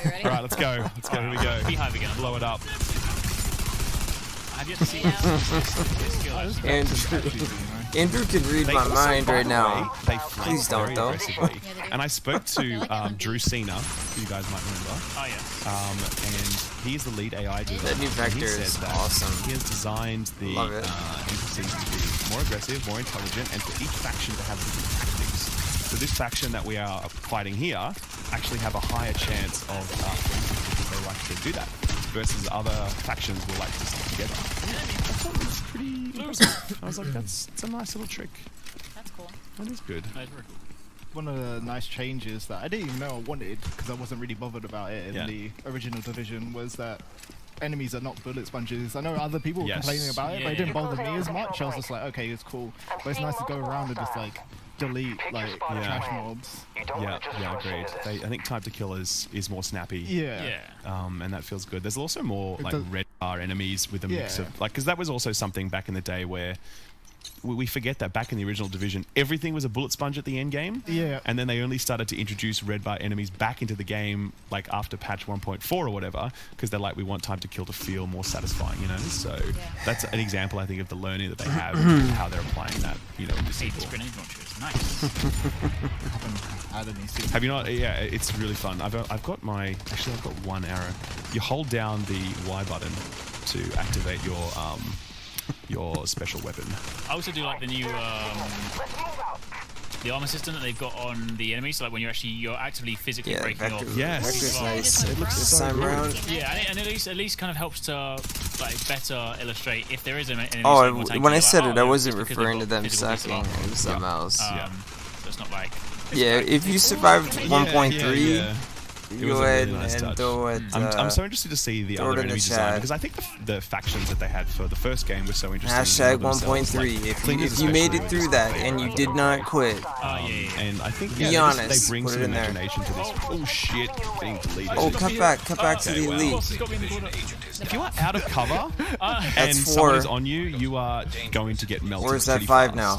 Ready? Alright, let's go. Here we go. Beehive again. Blow it up. Have you ever seen Andrew can read my mind right now. Please don't, though. And I spoke to Drew Cena, who you guys might remember. Oh, yeah. And he's the lead AI designer. That new vector is awesome. He has designed the NPCs to be more aggressive, more intelligent, and for each faction to have different tactics. So this faction that we are fighting here actually have a higher chance of if they like to do that, versus other factions will like to stick together. I thought it was pretty impressive. I was like, that's a nice little trick. That's cool. That is good. That's very cool. One of the nice changes that I didn't even know I wanted, because I wasn't really bothered about it in the original Division, was that enemies are not bullet sponges. I know other people were complaining about it, but it didn't bother me as much. I was just like, okay, it's cool. But it's nice to go around and just like delete like trash mobs. Yeah, agreed. I think time to kill is more snappy. Yeah. And that feels good. There's also more like red bar enemies with a mix of like, because that was also something back in the day where we forget that back in the original Division, everything was a bullet sponge at the end game. Yeah. And then they only started to introduce red bar enemies back into the game, like after patch 1.4 or whatever, because they're like, we want time to kill to feel more satisfying, you know? So that's an example, I think, of the learning that they have and how they're applying that, you know, in the sequel. Grenade launcher is nice. Have you not? Yeah, it's really fun. I've got one arrow. You hold down the Y button to activate your special weapon. I also do like the new the armor system that they've got on the enemy. So like when you're actively physically breaking off. Vector's nice. It looks this time around. Yeah, and at least kind of helps to like better illustrate if there is an enemy. When I said it, I wasn't referring to them sucking. It was something else. So it's not like. Yeah, if you survived 1.3. Go ahead and throw it. I'm so interested to see the other enemies design, because I think the factions that they had for the first game were so interesting. Hashtag 1.3. If you made it through that and you did not quit, and I think be honest, they bring put some it in there. imagination to this. Oh shit! Being deleted. Oh, cut back to the elite. If you are out of cover and someone is on you, you are going to get melted. Or is that 5 now?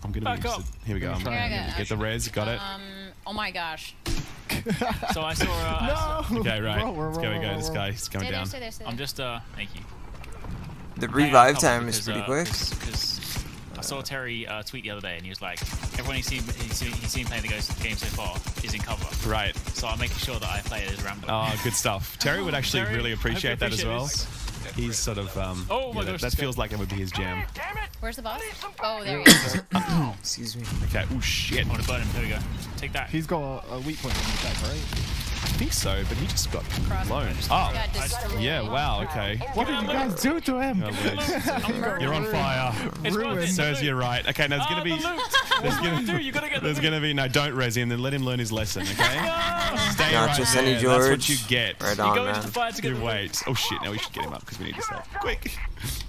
I'm gonna be interested. Here we go. I'm gonna get the res. Got it. Oh my gosh. So I saw. No. Okay, right. Let's go. This guy, he's going down. Stay there. I'm just. Thank you. The revive time is pretty quick. Because I saw Terry tweet the other day, and he was like, everyone he's seen playing the game so far is in cover. Right. So I'm making sure that I play it as random. Oh, good stuff. Terry would actually Terry, really appreciate that as well. this. He's sort of. Oh my gosh, that feels like it would be his jam. Where's the boss? Oh, there he is. Excuse me. Okay. Oh shit. I want to burn him. There we go. Take that. He's got a weak point in the back, right? I think so, but he just got Cross blown. punch. Oh. Got destroyed. Yeah. Wow. Okay. What did you guys do to him? Oh, you're on fire. It's worth it. Serves you right. Okay, now there's gonna be. There's gonna be no. Don't res him. Then let him learn his lesson. Okay. Stay Not right just there. any George. That's what you get. Right You on, go into man. the fire to get You the wait. Oh shit! Now we should get him up because we need his help. Quick.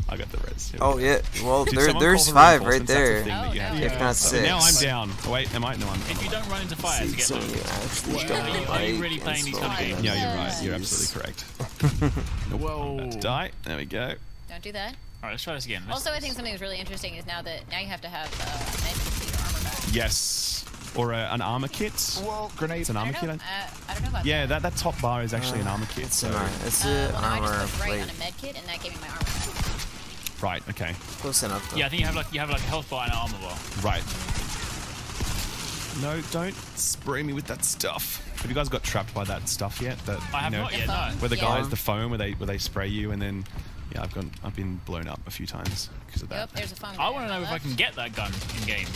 I got the res. Here we Oh go. yeah. Well, Did someone there's call for 5 right reinforcements? That's a there. thing that you have to Yeah. If do. not So 6. now I'm down. Oh, wait, am I? No, I'm. If you don't run into fire to get So low, you actually Are don't you like really playing these kind of games? Yeah, you're right. You're absolutely correct. Whoa. About to die. There we go. Don't do that. Alright, let's try this again. Also, I think something that's really interesting is now you have to have a med to your armor back. Yes. Or an armor kit. Whoa, grenade. It's an I armor don't kit. know. I don't know about Yeah, that. that top bar is actually an armor kit. It's So an it's Well, an no, I armor just looked right plate. on a med kit, and that gave me my armor back. right. Okay. Close enough though. Yeah, I think you have like a health bar and an armor bar. Right. No, don't spray me with that stuff. Have you guys got trapped by that stuff yet? That I have not yet. No. Where the Yeah. guys, the foam, where they spray you, and then yeah, I've been blown up a few times because of that. Yep, there's a phone. I want to know if I can get that gun in game.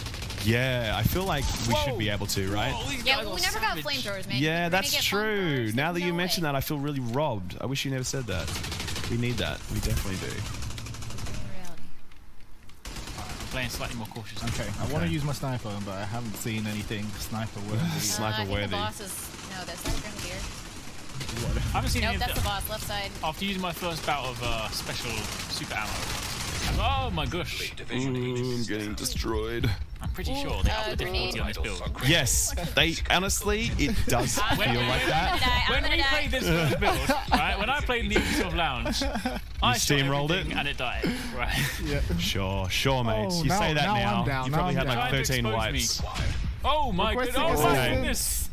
Yeah, I feel like we should be able to, right? Whoa, these Yeah, guys well, we are never got savage. flamethrowers, man. Yeah, We're that's gonna get true. flamethrowers. Now that you No mention way. that, I feel really robbed. I wish you never said that. We need that. We definitely do. Reality. Playing slightly more cautious. Okay, I want to use my sniper, but I haven't seen anything sniper worthy. Sniper I think worthy. the boss is... No, that's not a grenadier. I haven't seen Nope, any that's of the the, boss. Left side. after using my first bout of special super ammo. Oh my gosh! I'm getting destroyed. I'm pretty sure they up the difficulty on this build. Yes, they honestly, it does feel like that. When we played this first build, right? When I played in the Ubisoft Lounge, I shot steamrolled everything it? and it died. Right. Yeah. Sure, mates. Oh, You say that now I'm now. down, You now probably I'm had down. like Trying to 13 expose wipes. me. Oh my god! Requesting Oh my assistance. goodness!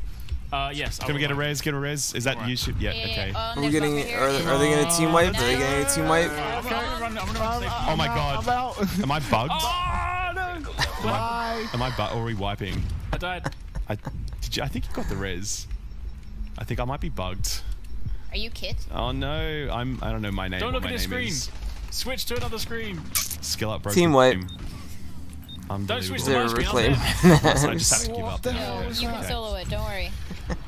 Yes. Can we get a res? Get a res? Is that Alright. you should? Yeah. Okay. Are we getting? Are they gonna team wipe? Are they getting a team wipe? I'm gonna run safe. Oh my god. I'm out. Am I bugged? Oh no! Bye. Am I bugged? Or are we wiping? I died. I think you got the res. I think I might be bugged. Are you Kit? Oh no, I don't know my name. Don't what look my at the name screen. is. Switch to another screen. Skill up, bro. Team wipe. Don't switch to They're my screen. reclaim. I just have to give up. the now. hell No, is you can that? solo it. Don't worry.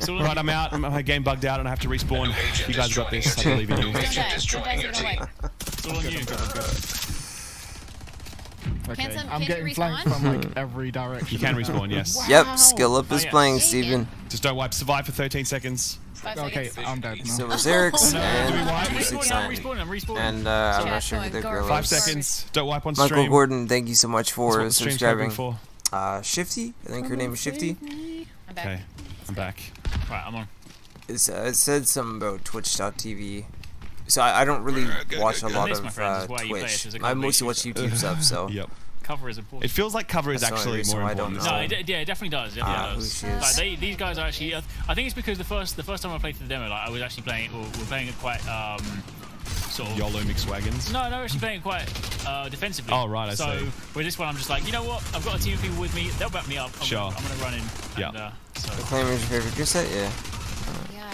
Right, I'm out. My game bugged out and I have to respawn. You guys got this. I believe in you. Don't die. Don't die. Don't die. It's all on you. Okay, Can I'm you getting flanked respawn? from like every direction. You can respawn, yes. Yep, skill up is yeah. playing, Dang it. Steven. Just don't wipe. Survive for 13 seconds. 5 Okay, seconds. I'm dead now. So was Eric's No, and I'm Two respawning. Six I'm Nine. respawning. I'm respawning. And I'm Chat not sure who going the girl garbage. 5 is. seconds. Don't wipe on Michael stream. Gordon, thank you so much That's for what the stream's hoping subscribing. for. Shifty, I think her name is Shifty. I'm back. Okay, I'm back. Right, I'm on. It said something about Twitch.tv. So I don't really watch a lot This, of my friends, is why you play it, Twitch. is a I mostly watch combination. YouTube stuff, so. Yep. Cover is important. It feels like cover is That's the only actually reason more why I don't important. know. No, it definitely does. It definitely who does. she is. Like these guys are actually. I think it's because the first time I played through the demo, like I was actually playing. We're playing it quite sort of. YOLO mix wagons. No, actually playing it quite defensively. Oh, right, I so see. with this one, I'm just like, you know what? I've got a team of people with me. They'll back me up. I'm gonna run in. Yeah. And, so Claim is your favorite gear set? Yeah. Yeah.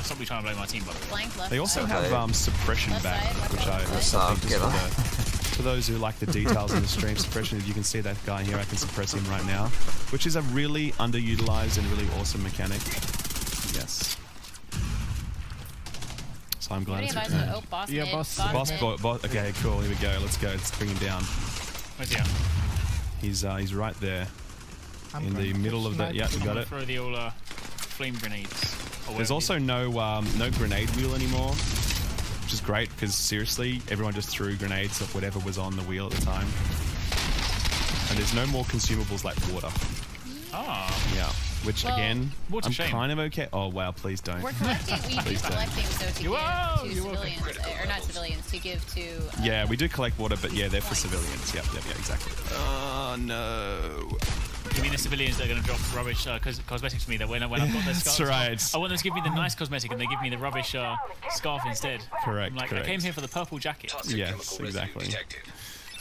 stop me trying to blow my team up. Flank left They also side. have suppression Left back, side, left which I side. think Get on. for those who like the details in the stream suppression, you can see that guy here. I can suppress him right now, which is a really underutilized and really awesome mechanic. Yes. So I'm glad What it's do you advise? Oh, boss Yeah, mid. boss- boss. mid. Okay, cool. Here we go. Let's go. Let's bring him down. Where's he at? He's right there I'm in the going middle of the. Yeah, you I'm got gonna it. throw the all flame grenades. Or There's whatever also no grenade wheel anymore, which is great because seriously, everyone just threw grenades at whatever was on the wheel at the time. And there's no more consumables like water. Ah. Yeah, which Well, again, what a I'm shame. kind of okay. Oh wow, please don't. We're collecting. We do Please don't. collecting so to Whoa, give to you're welcome. civilians, or not civilians, to give to. Yeah, we do collect water, but yeah, they're for civilians. Yep, exactly. Oh no. You mean the civilians that are going to drop rubbish cosmetics to me? That when I've got their scarf, that's right. I want them to give me the nice cosmetic, and they give me the rubbish scarf instead. Correct. I'm like, correct. I came here for the purple jacket. Yes, exactly.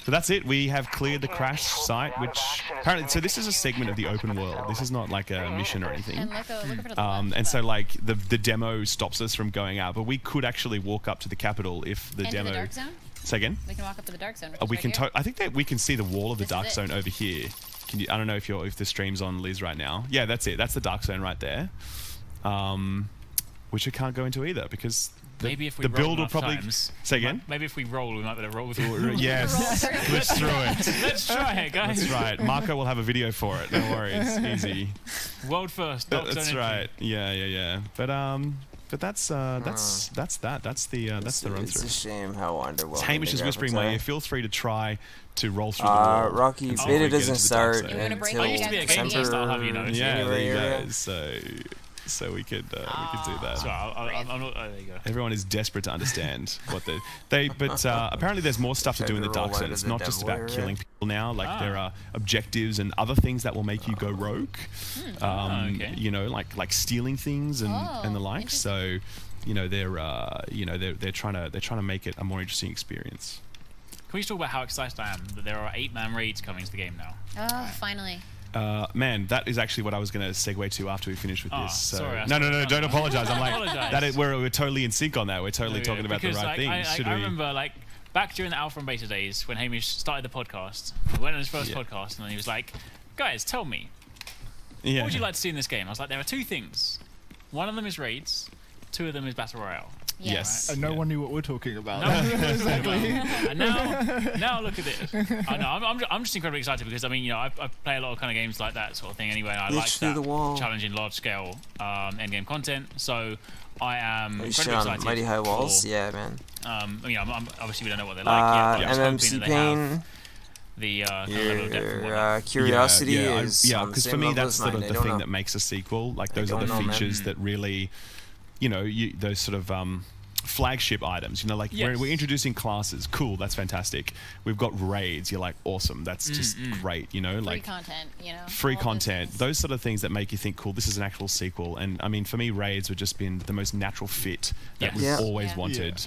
So that's it. We have cleared the crash site, which apparently. So this is a segment of the open world. This is not like a mission or anything. And look and so like the demo stops us from going out, but we could actually walk up to the capital if the demo. The dark zone? Say again. We can walk up to the dark zone. We can. I think that we can see the wall of the dark zone over here. Can you? I don't know if the stream's on Liz right now. Yeah, that's it. That's the dark zone right there. Which I can't go into either because. Maybe if we the build will probably say again. Maybe if we roll, we might be able to roll with it. Yes, let's throw it. Let's try it, guys. That's right. Marco will have a video for it. Don't worry, it's easy. World first. That's right. Yeah. But that's that. That's the run through. It's a shame how underwhelming. Hamish is whispering in my ear. Feel free to try to roll through the wall. Rocky, beta doesn't start until I used to be a game master, I'll have you know. Yeah, there you go. So we could do that. So I'm not. Oh, there you go. Everyone is desperate to understand what but apparently there's more stuff to do in the dark zone. It's not just about killing people now. Like there are objectives and other things that will make you go rogue. Okay. You know, like stealing things and the like. So, you know, they're trying to make it a more interesting experience. Can we just talk about how excited I am that there are 8-man raids coming to the game now? Oh, finally. Man, that is actually what I was going to segue to after we finish with this. So. Sorry, no, don't apologize. I'm like, we're totally in sync on that. We're totally talking about the right things. I remember, like, back during the Alpha and Beta days when Hamish started the podcast, he went on his first podcast, and then he was like, guys, tell me, what would you like to see in this game? I was like, there are 2 things. One of them is raids, 2 of them is Battle Royale. Yes. And no one knew what we're talking about. No. Exactly. And now look at this. I know. I'm just incredibly excited because I mean, you know, I play a lot of kind of games like that sort of thing anyway. And I like that challenging large scale endgame content. So I am incredibly excited. Mighty High Walls, yeah, man. You know, I'm obviously we don't know what they're like yet. MMC Pain. The level of depth curiosity is because for me that's sort of the thing that makes a sequel. Like those are the features that really. You know, those sort of flagship items. You know, like we're introducing classes. Cool, that's fantastic. We've got raids. You're like, awesome. That's just great. You know, like free content. You know, free content. Those sort of things that make you think, cool, this is an actual sequel. And I mean, for me, raids have just been the most natural fit that we've always wanted. Yeah.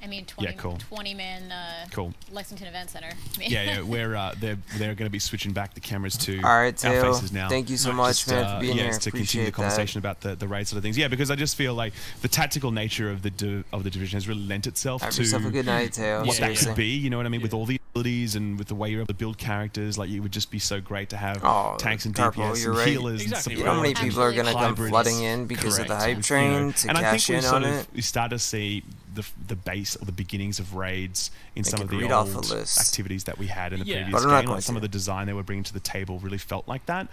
I mean, 20-man cool. Lexington Event Center. They're going to be switching back the cameras to our faces now. Thank you so much, man, for being here. To continue the conversation about the raid sort of things. Yeah, because I just feel like the tactical nature of the division has really lent itself to yourself a good night, Teo. what that could be. You know what I mean? With all the abilities and with the way you're able to build characters, like it would just be so great to have tanks and DPS and healers. Exactly. You know how many people are going to come flooding in because of the hype train to cash in on it? We start to see the base or the beginnings of raids in some of the old activities that we had in the previous game. Like some of the design they were bringing to the table really felt like that.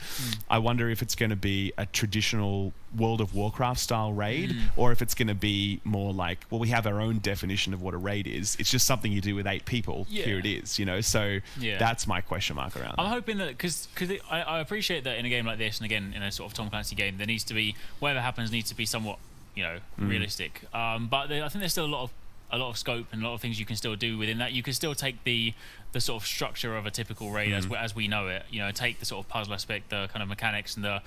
I wonder if it's going to be a traditional World of Warcraft style raid or if it's going to be more like, well, we have our own definition of what a raid is. It's just something you do with 8 people. Here it is, you know? So that's my question mark around I'm hoping that, because I appreciate that in a game like this, and again, in a sort of Tom Clancy game, there needs to be, whatever happens needs to be somewhat, you know, realistic. But I think there's still a lot of scope and a lot of things you can still do within that. You can still take the sort of structure of a typical raid as we know it. You know, take the sort of puzzle aspect, the kind of mechanics, and the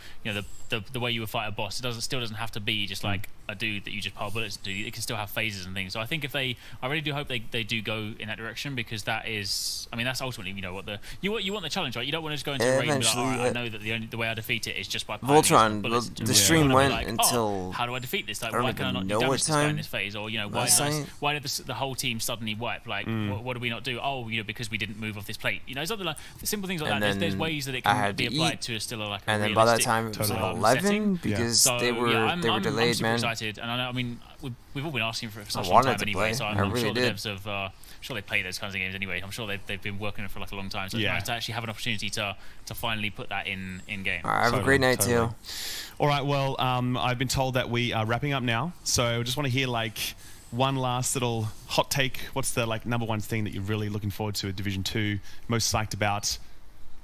way you would fight a boss. It still doesn't have to be just like a dude that you just pile bullets into. It can still have phases and things. So I think I really do hope they do go in that direction, because that is, I mean, that's ultimately, you know, what you want the challenge, right? You don't want to just go into a raid and be like, all right, I know that the way I defeat it is just by Voltron. The stream went until how do I defeat this? Like, why can I not do damage to this guy in this phase? Or, you know, why did the whole team suddenly wipe? Like, what do we not do? Oh, you know, because we didn't move off this plate. You know, something like simple things like that. There's ways that it can be applied to still like a realistic. And then by that time it was 11 because they were delayed, I'm super man. excited, and I mean, we've all been asking for it for such a long time anyway. So I'm sure the devs have. I'm sure they play those kinds of games anyway. I'm sure they've been working on it for like a long time. So it's nice to actually have an opportunity to finally put that in game. All right, have a great night, too. All right, well, I've been told that we are wrapping up now, so I just want to hear like one last little hot take. What's the like number one thing that you're really looking forward to at Division 2, most psyched about,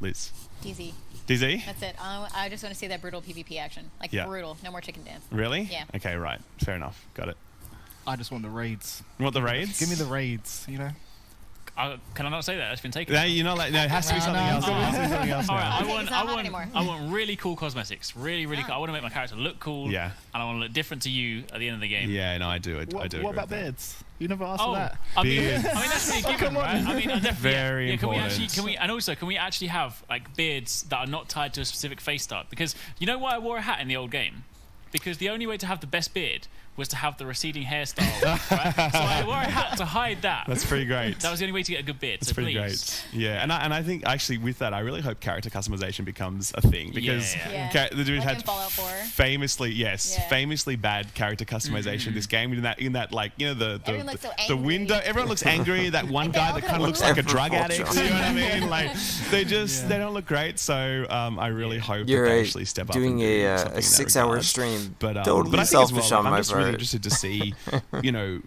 Liz? DZ. DZ? That's it. I just want to see that brutal PvP action. Like, brutal. No more chicken dance. Really? Yeah. Okay, right. Fair enough. Got it. I just want the raids. You want the raids? Give me the raids, you know? can I not say that? That's been taken. No, you're not like. No, it has to be something else. It has to be something else. All right, I want really cool cosmetics. Really cool. I want to make my character look cool. Yeah. And I want to look different to you at the end of the game. Yeah, no, I do. What about beards? You never asked for that. I mean, that's really given, right? I mean, definitely. Very important. Can we actually have like beards that are not tied to a specific face start? Because you know why I wore a hat in the old game? Because the only way to have the best beard was to have the receding hairstyle, right? So I wore a hat to hide that. That's pretty great. That was the only way to get a good beard. That's pretty great. Yeah, and I think actually with that, I really hope character customization becomes a thing because the Division had famously bad character customization in this game. In that like the window, everyone looks angry. That one guy that kind of looks like a drug addict. You know what I mean? Like they don't look great. So I really hope that they actually step up. Doing a 6-hour stream, but totally selfish on my part. I'm just really interested to see, you know,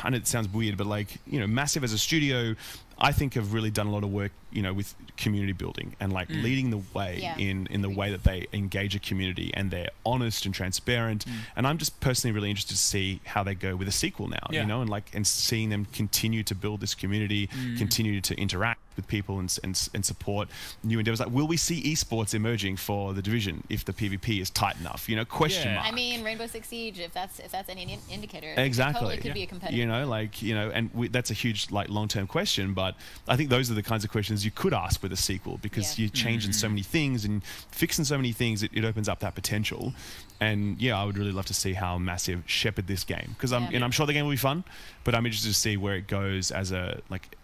and it sounds weird, but like, you know, Massive as a studio, I think have really done a lot of work, you know, with community building and like leading the way in the way that they engage a community, and they're honest and transparent. And I'm just personally really interested to see how they go with a sequel now, you know, and seeing them continue to build this community, continue to interact with people and support new endeavors. Like, will we see esports emerging for the Division if the PvP is tight enough? You know, question mark. I mean, Rainbow Six Siege, if that's any indicator, exactly, it could be a competitor. You know, like, you know, and that's a huge like long-term question, but I think those are the kinds of questions you could ask with a sequel, because you're changing so many things and fixing so many things. It opens up that potential. And yeah, I would really love to see how Massive shepherd this game, because I'm sure the game will be fun, but I'm interested to see where it goes as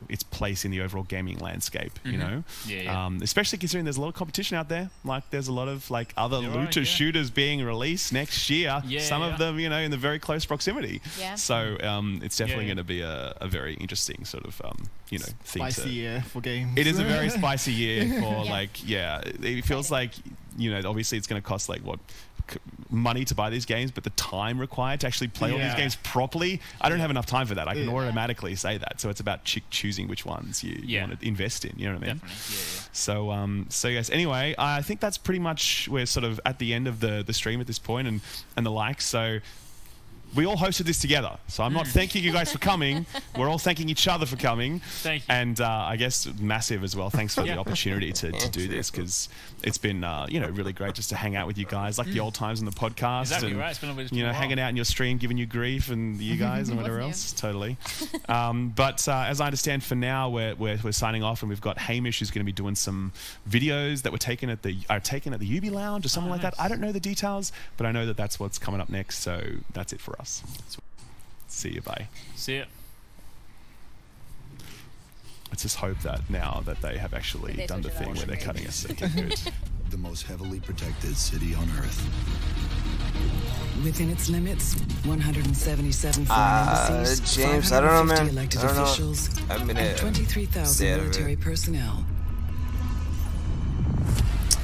its place in the overall gaming landscape. You know, especially considering there's a lot of competition out there. Like there's a lot of like other looter shooters being released next year. Some of them, you know, in the very close proximity. So it's definitely going to be a very interesting sort of you know, thing. Spicy year for games. It is a very spicy year for it feels like, you know, obviously it's going to cost like what money to buy these games, but the time required to actually play all these games properly, I don't have enough time for that. I can automatically say that. So it's about choosing which ones you want to invest in. You know what I mean? Definitely. So yes. Anyway, I think that's pretty much, we're sort of at the end of the stream at this point and the like. So we all hosted this together, so I'm not thanking you guys for coming. We're all thanking each other for coming. Thank you. And I guess Massive as well. Thanks for the opportunity to do this, because it's been you know, really great just to hang out with you guys, like the old times on the podcast. Exactly and, right. It's been you know, hanging out in your stream, giving you grief, and you guys and whatever else. Totally. But as I understand, for now we're signing off, and we've got Hamish who's going to be doing some videos that were taken at the UB Lounge or something like that. I don't know the details, but I know that that's what's coming up next. So that's it for us. See you, bye. See ya. Let's just hope that now that they have actually done the thing where they're cutting us. Good. The most heavily protected city on Earth. Within its limits, 177 foreign embassies, James, I don't know, man. Elected I don't officials, know. and 23,000 military personnel.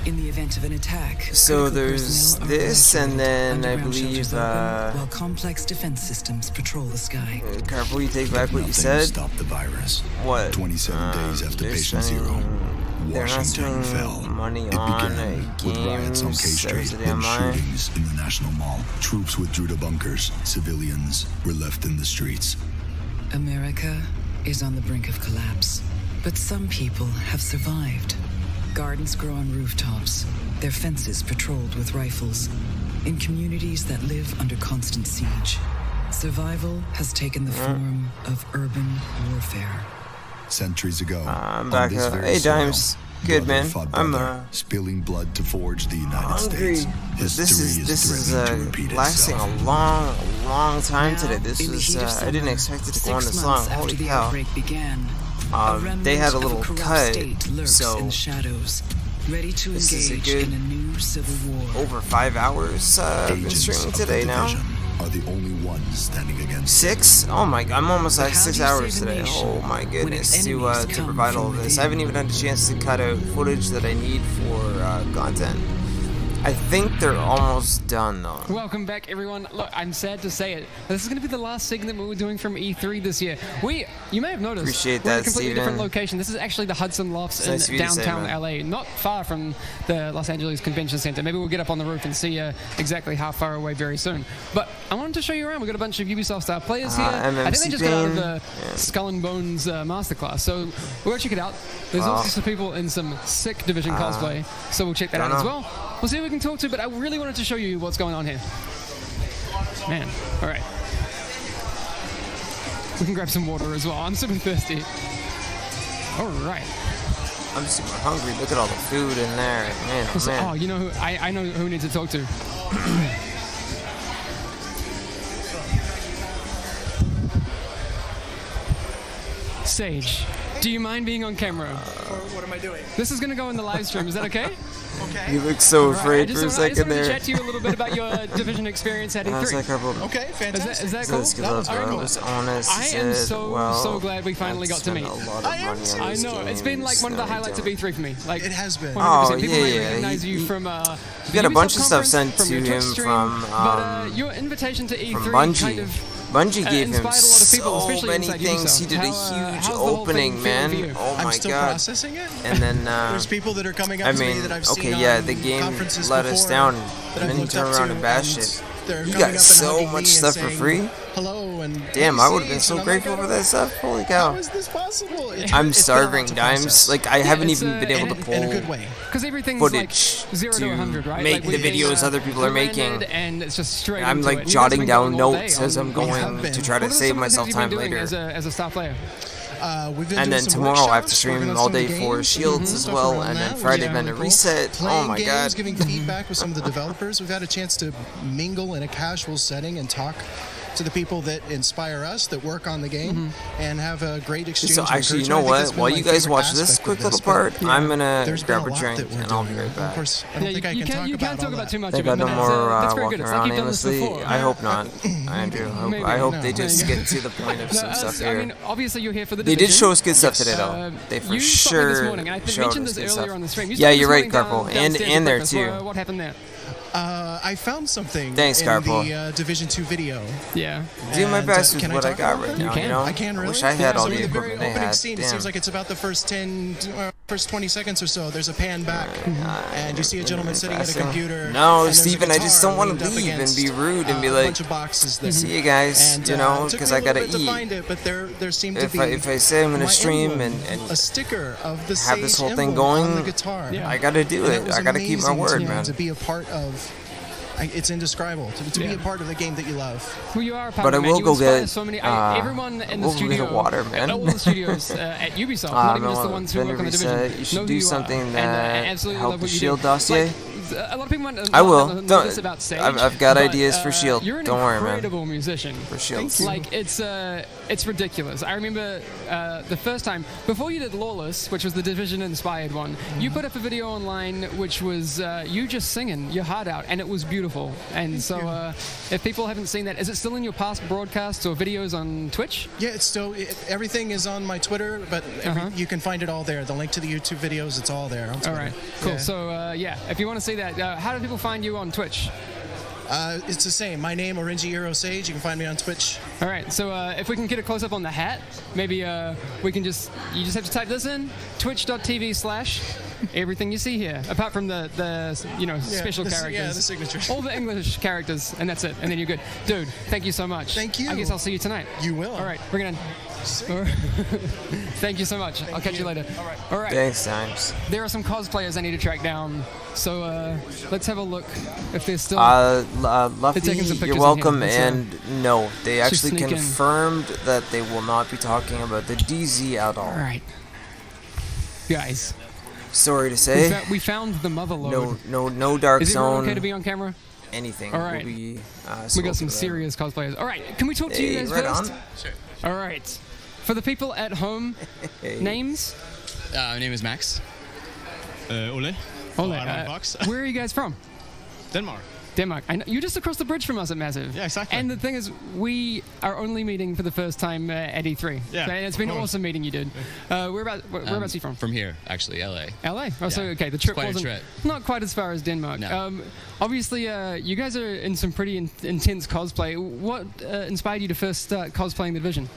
In the event of an attack, so there's this, and then I believe while complex defense systems patrol the sky. Careful, you take back what you said. Stop the virus. What? 27 days after Patient Zero, they're not Washington spending fell. money It on began with riots on K Street and shootings in the National Mall. Troops withdrew to bunkers. Civilians were left in the streets. America is on the brink of collapse, but some people have survived. Gardens grow on rooftops, their fences patrolled with rifles, in communities that live under constant siege. Survival has taken the form of urban warfare. Centuries ago, I'm on back. this very Hey, soil, Dimes. Good, brother man. fought I'm brother, spilling blood to forge the United hungry. States. This is threatening to repeat lasting itself. a long time today. This was I didn't expect it to go on this long. Holy cow! They had a little cut, so in the shadows, ready to this is a engage good in a new civil war. over 5 hours been streaming today now. Are the only ones standing against 6? Oh my god, I'm almost like 6 hours save a today. nation Oh my goodness, to enemies come provide all from of this. I haven't even had a chance to cut out footage that I need for content. I think they're almost done, though. Welcome back, everyone. Look, I'm sad to say it. This is going to be the last segment we were doing from E3 this year. You may have noticed, appreciate we're that, in a completely Steven. different location. This is actually the Hudson Lofts Nice in of you to say, downtown man. LA, not far from the Los Angeles Convention Center. Maybe we'll get up on the roof and see exactly how far away very soon. But I wanted to show you around. We've got a bunch of Ubisoft star players here. I think they just got out of the Skull and Bones masterclass. So we'll go check it out. There's also some people in some sick Division cosplay, so we'll check that out as well. We'll see who we can talk to, but I really wanted to show you what's going on here. Man, all right. We can grab some water as well. I'm super thirsty. All right. I'm super hungry. Look at all the food in there. Man, oh, man. Oh, you know who? I know who we need to talk to. Sage, do you mind being on camera? What am I doing? This is going to go in the live stream. Is that okay? Okay. You look so afraid for a I second just wanted there. to chat to you a little bit about your Division experience at E3. Okay, fantastic. Is that cool? I am so glad we finally got to meet. I know. It's been like one of the highlights of E3 for me. Like, it has been. 100%. Oh, People yeah, might yeah. recognize you from You got a bunch of stuff sent to him from your invitation to E3 Bungie. kind of Bungie gave him inspired a lot of people, so especially many inside things. Ubisoft. He did a huge how's the whole opening, thing feeling for man. you? Oh my I'm still god. processing it. And then there's people that are coming up I to me mean, that I've seen okay, yeah, on the game conferences let us before down, that and then I've he looked turned up around to, and bashed and it. they're You coming got up and so hugging me much and stuff for saying, free. Hello and Damn, I would have been and so I'm grateful like, for that stuff. Holy cow. How is this possible? I'm starving, Dimes. Dimes. Like, I haven't it's, even been able to in a pull good way. Because everything's footage like 0 to 100, right? make like the videos other people are we landed making. and it's just straight I'm into like it. And you guys jotting have been down going all day notes as I'm on- going to try to What are save some of the myself things you've time been doing later. as a star player? We've been And doing then some tomorrow I have to workshops, stream working on all some day games, for Shields as well, around and then that, Friday which is Vendor really cool. Reset. Oh Playing my games, god. Giving feedback with some of the developers. We've had a chance to mingle in a casual setting and talk to the people that inspire us, that work on the game, and have a great exchange. So actually, you know what? While you guys watch this quick little part, I'm gonna grab a drink and I'll be right back. Of course, I don't think I can you can't talk about too much I of got it, no but more that's very walking good. It's like around you've done this aimlessly. before. I hope not. I do. I hope they just get to the point of some stuff I here. mean, obviously you're here for the They Division. did show us good stuff today, though. They for you sure this morning, and I showed mentioned us this good earlier stuff. on the stream. You Yeah, stopped you're this right, morning Carpal, downstairs and at there breakfast. too. What happened there? I found something Thanks, in Carpal. the Division 2 video. Yeah. Doing my best with can what I talk got about right it? now, you know? I can really? Wish I had all so the in the very equipment they opening had. scene, it Damn. seems like it's about the first 20 seconds or so. There's a pan back, and you see a gentleman sitting at a computer. No, and Steven, I just don't want to leaned up leave and against, be rude and be a like, bunch of boxes there. see you guys, And, you know, it took because me a I gotta little bit eat. to find it, but there seemed to be If I say I'm gonna my stream emblem, and a sticker of the have this Sage whole thing emblem on going, the guitar. I gotta do And it. was I gotta keep my amazing word, to, man. To be a part of. It's indescribable to be a part of the game that you love. Well, you are a part But of I it, will man. go You inspire get so many, everyone in a the little bit studio, of water, man. all the studios at Ubisoft, not even just the ones who work on the Division, You should know do who you something are, that and absolutely help love the what you Shield do. dossier. Like, a lot of people might I will. know this about Sage. I've got but, ideas for Shield. You're an Don't worry, man. incredible musician. For Shield. Like it's ridiculous. I remember the first time before you did Lawless, which was the Division-inspired one. You put up a video online which was you just singing your heart out, and it was beautiful. And so, if people haven't seen that, is it still in your past broadcasts or videos on Twitch? Yeah, it's still everything is on my Twitter, but you can find it all there. The link to the YouTube videos, it's all there. All right, cool. Yeah. So if you want to see that, how do people find you on Twitch? It's the same. My name, Orinji Sage. You can find me on Twitch. All right. So if we can get a close up on the hat, maybe we can you just have to type this in: twitch.tv/everything you see here, apart from the special characters. Yeah, the signatures. All the English characters, and that's it. And then you're good, dude. Thank you so much. Thank you. I guess I'll see you tonight. You will. All right. We're gonna. Thank you so much. I'll catch you later. All right. Thanks, Times. There are some cosplayers I need to track down. So let's have a look if there's still. Luffy, you're welcome. And no, they actually sneak in. confirmed that they will not be talking about the DZ at all. All right, guys. Sorry to say. We found the mother load. No dark Is it zone. okay to be on camera? Anything. All right. Will be, we got some serious cosplayers. All right, can we talk to you guys right first? On. Sure. All right. For the people at home, names? My name is Max. Ole. Ole. Where are you guys from? Denmark. Denmark. I know, you're just across the bridge from us at Massive. Yeah, exactly. And the thing is, we are only meeting for the first time at E3. Yeah, so it's been an awesome meeting you did. Whereabouts are you from? From here, actually, LA. LA? Oh, yeah. so okay, the trip wasn't trip. not quite as far as Denmark. No. Obviously, you guys are in some pretty intense cosplay. What inspired you to first start cosplaying The Division?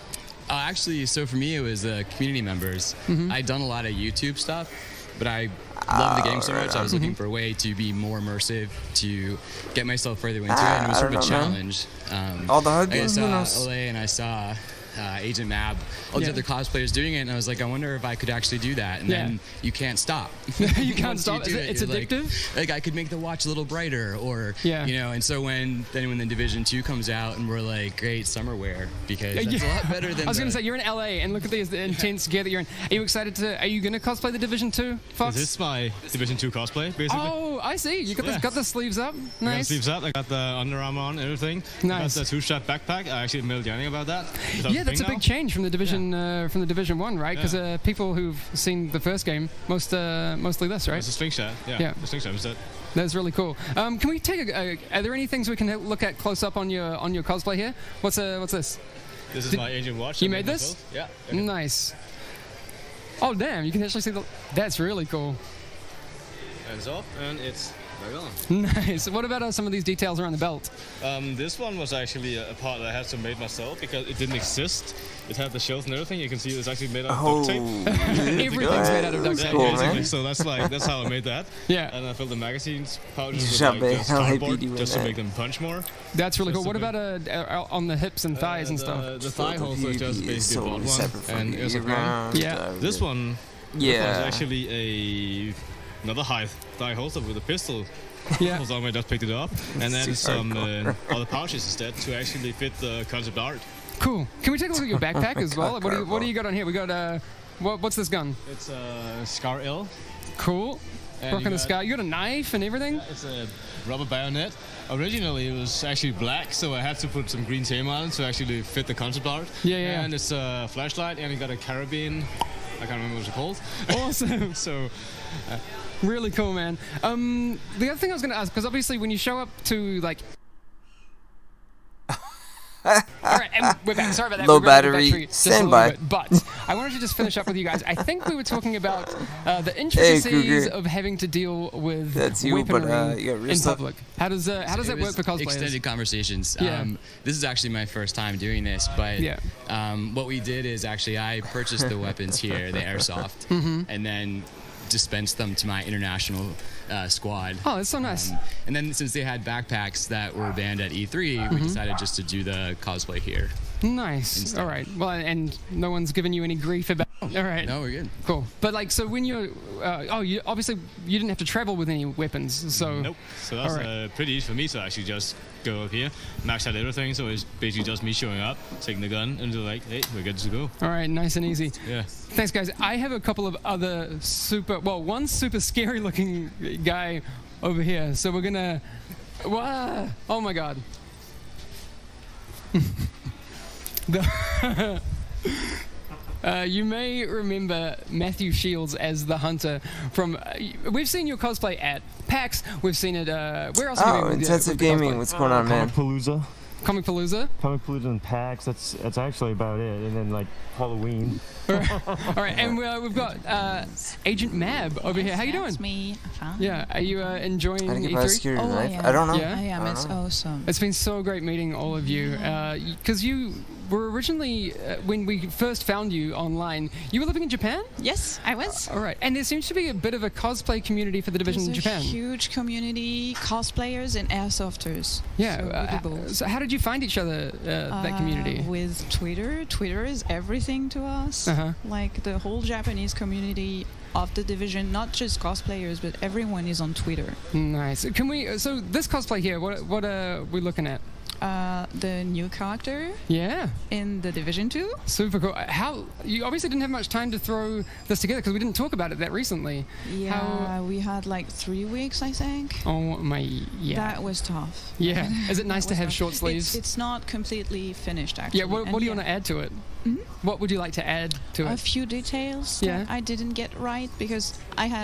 Actually, so for me, it was community members. I'd done a lot of YouTube stuff, but I love the game so much. I was looking for a way to be more immersive, to get myself further into it, and it was sort of a challenge. All the hard I saw LA and I saw Agent Mab, all these other cosplayers doing it, and I was like, I wonder if I could actually do that. And then you can't stop. You can't stop. It's addictive. Like I could make the watch a little brighter, or you know. And so when the Division 2 comes out, and we're like, great summer wear, because that's a lot better than. I was going to say, you're in LA, and look at the intense gear that you're in. Are you excited to? Are you going to cosplay the Division 2, Fox? This is my Division 2 cosplay, basically. Oh, I see. You got the sleeves up. Nice. I got the sleeves up. I got the Under Armour on, everything. Nice. I got the 2-strap backpack. I actually mailed Yanni about that. Yeah, that's a big change from the Division from the Division 1, right? Because people who've seen the first game, mostly this, right? It's a slingshot. Yeah. The slingshot was that. That's really cool. Can we take are there any things we can look at close up on your cosplay here? What's this? This is my Agent watch. You made this? Yeah. Nice. Oh damn! You can actually see that's really cool. Hands off, and it's right on. Nice. What about some of these details around the belt? This one was actually a part that I had to make myself because it didn't exist. It had the shells and everything. You can see it's actually made out of duct tape. Everything's made out of duct tape. Cool, so that's how I made that. Yeah. And I filled the magazines pouches with just cardboard just to make them punch more. That's really cool. What about on the hips and thighs and stuff? The thigh holster is just basically a bolt one, and it was a ground. Yeah. This one was actually another thigh holster with a pistol. Yeah. I just picked it up, and then some other pouches instead to actually fit the concept art. Cool. Can we take a look at your backpack as well? What do you got on here? We got what's this gun? It's a Scar L. Cool. Rocking the Scar. You got a knife and everything? Yeah, it's a rubber bayonet. Originally, it was actually black, so I had to put some green tape on it to actually fit the concept art. Yeah. And it's a flashlight, and it got a carabine. I can't remember what it's called. Awesome. So. Really cool, man. The other thing I was going to ask, because obviously when you show up to like. All right, and we're back. Sorry about that. Low battery, standby. But I wanted to just finish up with you guys. I think we were talking about the intricacies of having to deal with weaponry in public. How does that work for cosplayers? Extended conversations. Yeah. This is actually my first time doing this, but what we did is actually I purchased the weapons here, the airsoft, and then dispensed them to my international squad. Oh, that's so nice. And then since they had backpacks that were banned at E3, we decided just to do the cosplay here. Nice. Instead. All right. Well, and no one's given you any grief about. All right. No, we're good. Cool. But like, so when you're, you obviously you didn't have to travel with any weapons, so. Nope. So that's pretty easy for me to actually just go up here, max out everything. So it's basically just me showing up, taking the gun, and they're like, hey, we're good to go. All right. Nice and easy. Yeah. Thanks, guys. I have a couple of other one super scary looking guy over here. So we're gonna. Oh my God. You may remember Matthew Shields as the Hunter from. We've seen your cosplay at PAX. We've seen it. Where else? Oh, Intensive Gaming. What's going on, man? Comicpalooza and PAX. That's actually about it. And then like Halloween. All right, and we've got Agent Mab over here. How you doing? That's me. Fine. Yeah, are you enjoying E3? Oh, yeah. I don't know. Yeah, I am. It's awesome. It's been so great meeting all of you. Because you were originally, when we first found you online, you were living in Japan? Yes, I was. All right, and there seems to be a bit of a cosplay community for the Division in Japan. There's a huge community, cosplayers and airsofters. Yeah. So how did you find each other, that community? With Twitter. Twitter is everything to us. Like the whole Japanese community of the Division, not just cosplayers, but everyone is on Twitter. Nice. Can we? So this cosplay here, what are we looking at? The new character. Yeah. In the Division 2. Super cool. How you obviously didn't have much time to throw this together because we didn't talk about it that recently. Yeah, we had like 3 weeks, I think. Oh my, yeah. That was tough. Yeah. Is it nice to have short sleeves? It's not completely finished, actually. Yeah. What do you want to add to it? What would you like to add to it? A few details that I didn't get right because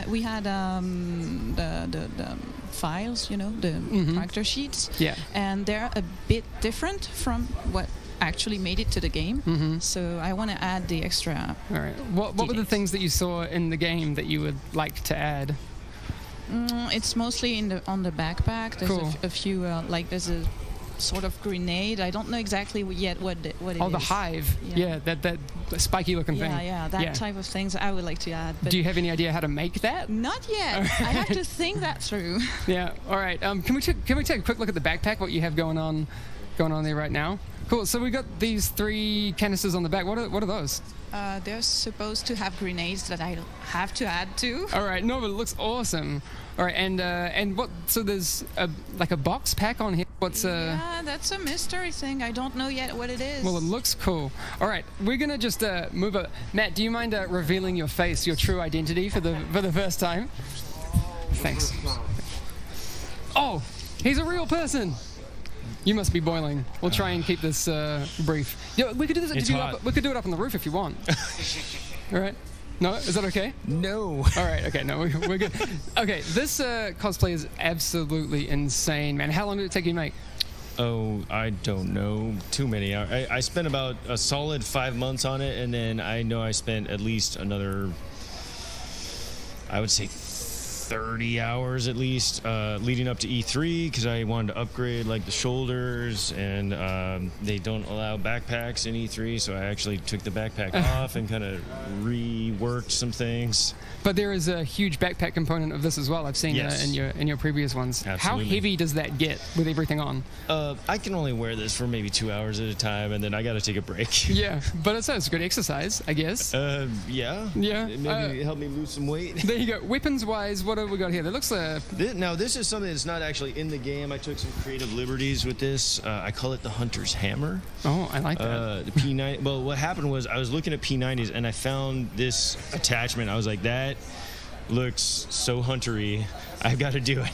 we had the files, you know, the character sheets, and they're a bit different from what actually made it to the game. So I want to add the extra. All right. What were the things that you saw in the game that you would like to add? It's mostly on the backpack. There's a few like there's a sort of grenade. I don't know exactly yet what it is. Oh, the hive. Yeah, that spiky looking thing. Yeah, that type of things I would like to add. But do you have any idea how to make that? Not yet. I have to think that through. Yeah. All right. Can we take a quick look at the backpack? What you have going on there right now? Cool. So we got these 3 canisters on the back. What are those? They're supposed to have grenades that I have to add to. All right. No, but it looks awesome. All right. And what? So there's like a box pack on here. What's Yeah, that's a mystery thing. I don't know yet what it is. Well, it looks cool. All right. We're gonna just move up. Matt, do you mind revealing your face, your true identity for the first time? Thanks. Oh, he's a real person. You must be boiling. We'll try and keep this brief. Yeah, we could do this. We could do it up on the roof if you want. All right. No, is that okay? No. All right. Okay. No, we're good. Okay. This cosplay is absolutely insane, man. How long did it take you to make? Oh, I don't know. Too many hours. I spent about a solid 5 months on it, and then I know I spent at least another, I would say, 30 hours at least leading up to E3 because I wanted to upgrade like the shoulders, and they don't allow backpacks in E3, so I actually took the backpack off and kind of reworked some things. But there is a huge backpack component of this as well. I've seen in your previous ones. Absolutely. How heavy does that get with everything on? I can only wear this for maybe 2 hours at a time, and then I got to take a break. Yeah, but it's a good exercise, I guess. Yeah. Maybe help me lose some weight. There you go. Weapons-wise, what have we got here? That looks Now, this is something that's not actually in the game. I took some creative liberties with this. I call it the Hunter's Hammer. Oh, I like that. The P90. Well, what happened was I was looking at P90s, and I found this attachment. I was like, that looks so huntery. I've got to do it.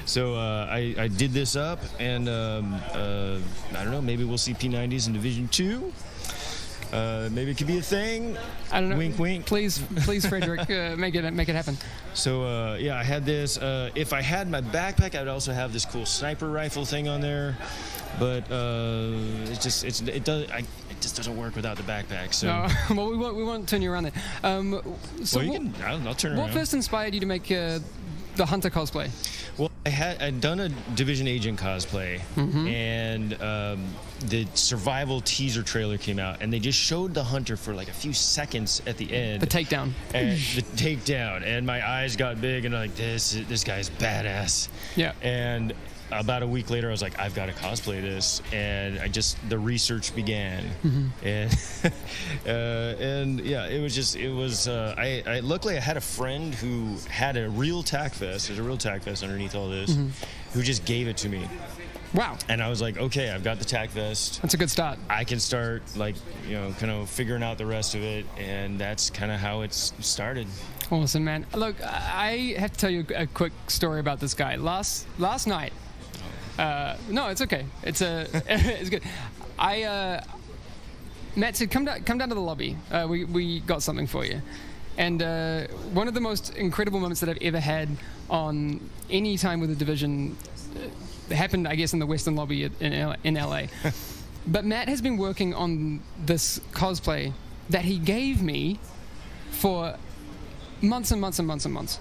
So I did this up, and I don't know, maybe we'll see P90s in Division 2. Maybe it could be a thing. I don't know. Wink, wink. Please, Frederick, make it happen. So yeah, I had this. If I had my backpack, I would also have this cool sniper rifle thing on there. But it just doesn't work without the backpack. So well, we won't turn you around there. So I'll turn around. What first inspired you to make the Hunter cosplay? Well, I'd done a Division Agent cosplay, and the Survival teaser trailer came out, and they just showed the Hunter for like a few seconds at the end. The takedown. And my eyes got big, and I'm like, this guy's badass. Yeah. And about a week later, I was like, I've got to cosplay this, and the research began, and yeah, it was. Luckily I had a friend who had a real tack vest. There's a real tack vest underneath all this, who just gave it to me. Wow. And I was like, okay, I've got the tack vest. That's a good start. I can start kind of figuring out the rest of it, and that's kind of how it's started. Awesome, man. Look, I have to tell you a quick story about this guy. Last night. No, it's okay. It's good. Matt said, come down to the lobby. We got something for you. And one of the most incredible moments that I've ever had on any time with the Division happened, I guess, in the Western lobby in LA. But Matt has been working on this cosplay that he gave me for months and months and months and months.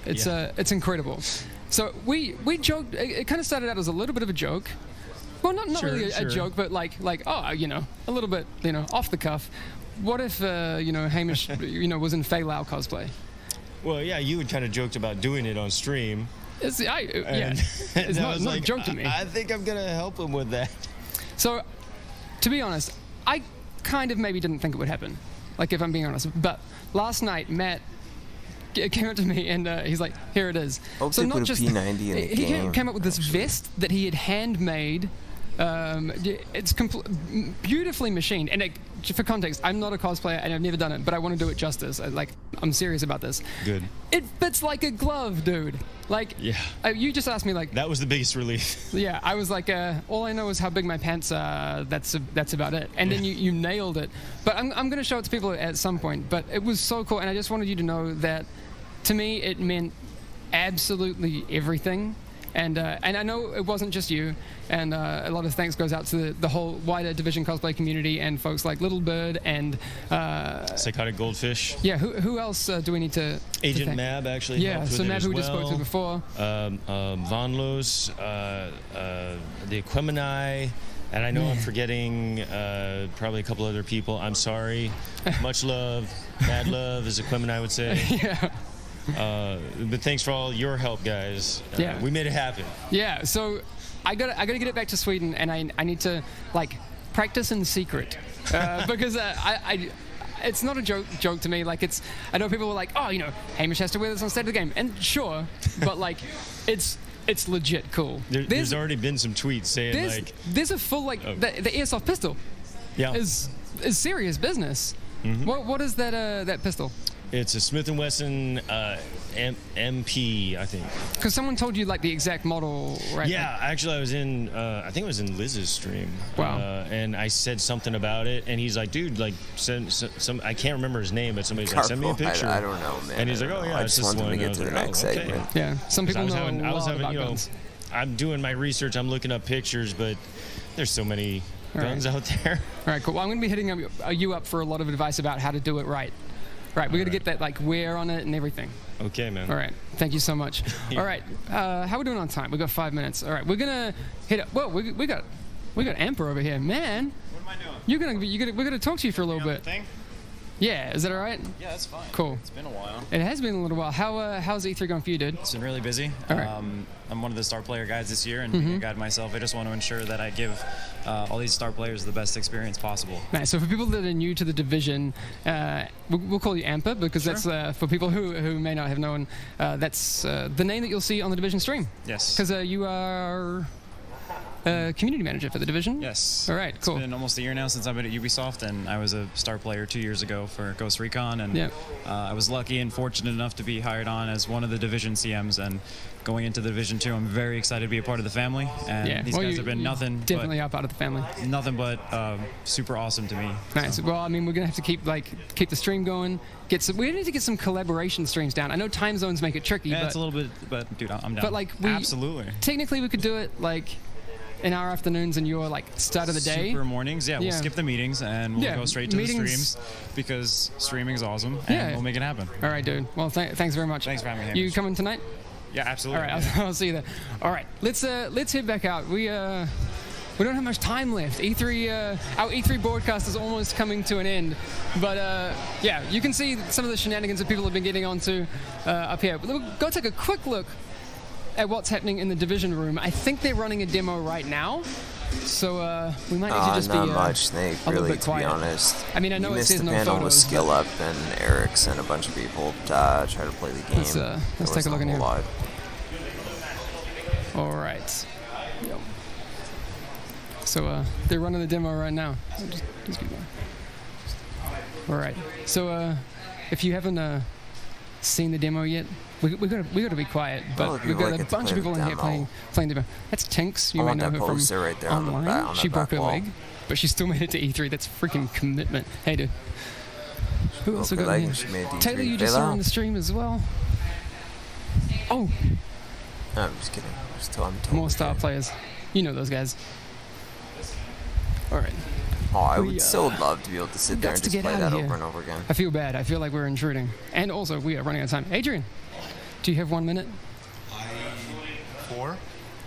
It's incredible. So we joked. It kind of started out as a little bit of a joke. Well, not really a joke, but like a little bit off the cuff. What if Hamish was in Fei Lao cosplay? Well, yeah, you had kind of joked about doing it on stream. It's not a joke to me. I think I'm gonna help him with that. So, to be honest, I kind of maybe didn't think it would happen. Like, if I'm being honest, but last night Matt came up to me and he's like, "Here it is." So not just P90 in the game. He came up with this vest that he had handmade. It's beautifully machined, and for context, I'm not a cosplayer and I've never done it, but I want to do it justice. I'm serious about this. Good. It fits like a glove, dude. Like, yeah. You just asked me like. That was the biggest relief. Yeah, I was like, all I know is how big my pants are. That's about it. And then you nailed it. But I'm gonna show it to people at some point. But it was so cool, and I just wanted you to know that, to me, it meant absolutely everything. And I know it wasn't just you, and a lot of thanks goes out to the whole wider Division cosplay community and folks like Little Bird and Psychotic Goldfish. Yeah, who else do we need to? Agent Mab actually. Yeah, helped so with Mab, it who we as just spoke to before. Von Los, the Equimini. And I know I'm forgetting probably a couple other people. I'm sorry. Much love, mad love, as Equimini would say. Yeah. But thanks for all your help, guys. Yeah, we made it happen. Yeah, so I gotta get it back to Sweden, and I need to like practice in secret because I it's not a joke to me. Like I know people were like, oh, Hamish has to wear this on stage of the game, and sure, but like it's legit cool. There's already been some tweets saying there's a full the airsoft pistol. Yeah, is serious business. Mm-hmm. What is that pistol? It's a Smith & Wesson MP, I think. Because someone told you the exact model, right? Yeah, actually, I was in. I think it was in Liz's stream. Wow. And I said something about it, and he's like, "Dude, send some." I can't remember his name, but somebody's like, "Send me a picture." I don't know, man. And he's like, "Oh yeah, it's this one." I just wanted to get to the next segment. Yeah, some people know I was having, about guns. I'm doing my research. I'm looking up pictures, but there's so many guns out there. All right, cool. Well, I'm going to be hitting you up for a lot of advice about how to do it right. Right, we got to get that wear on it and everything. Okay, man. All right, thank you so much. All right, how are we doing on time? We got 5 minutes. All right, we're gonna hit it. Whoa, we got Amper over here, man. What am I doing? We're gonna talk to you for a little bit. Thing? Yeah, is that all right? Yeah, that's fine. Cool. It's been a while. It has been a little while. How's E3 going for you, dude? It's been really busy. All right. I'm one of the star player guides this year, and being a guide myself, I just want to ensure that I give all these star players the best experience possible. Nice. So for people that are new to the division, we'll call you Amper because that's for people who may not have known. That's the name that you'll see on the division stream. Yes. Because you are community manager for the division. Yes. All right. Cool. It's been almost a year now since I've been at Ubisoft, and I was a star player 2 years ago for Ghost Recon, and I was lucky and fortunate enough to be hired on as one of the division CMs. And going into the Division 2, I'm very excited to be a part of the family. And these guys have been nothing. Definitely are part of the family. Nothing but super awesome to me. Nice. So. Well, I mean, we're gonna have to keep the stream going. We need to get some collaboration streams down. I know time zones make it tricky. Yeah, it's a little bit, but dude, I'm down. But absolutely. Technically, we could do it in our afternoons and your start of the day. Super mornings. Yeah, we'll skip the meetings and we'll go straight to the streams because streaming is awesome and we'll make it happen. All right, dude. Well, thanks very much. Thanks for having me. You coming tonight? Yeah, absolutely. All right, I'll see you there. All right, let's head back out. We don't have much time left. Our E3 broadcast is almost coming to an end, but yeah, you can see some of the shenanigans that people have been getting onto up here. We'll go take a quick look at what's happening in the division room. I think they're running a demo right now, so we might need to just not be much, Snake, a little really, bit to quiet. be honest. I mean, I know you it missed says the no panel photos, with Skill Up and Eric's and a bunch of people try to play the game. Let's take a look in here. Lot. All right. Yep. So they're running the demo right now. Just keep going. All right. So if you haven't seen the demo yet, we got to be quiet. But we've got a bunch of people in here playing demo. That's Tinks. You may know her from right there online. on She broke her wall. leg, but she still made it to E3. That's freaking commitment. Hey, dude. Who else we got in here? Taylor, you just saw on the stream as well. Oh. No, I'm just kidding. I'm more star players. You know those guys. All right. Oh, I would so love to be able to sit there and just play that over and over again. I feel bad. I feel like we're intruding. And also, we are running out of time. Adrian, do you have 1 minute? 4?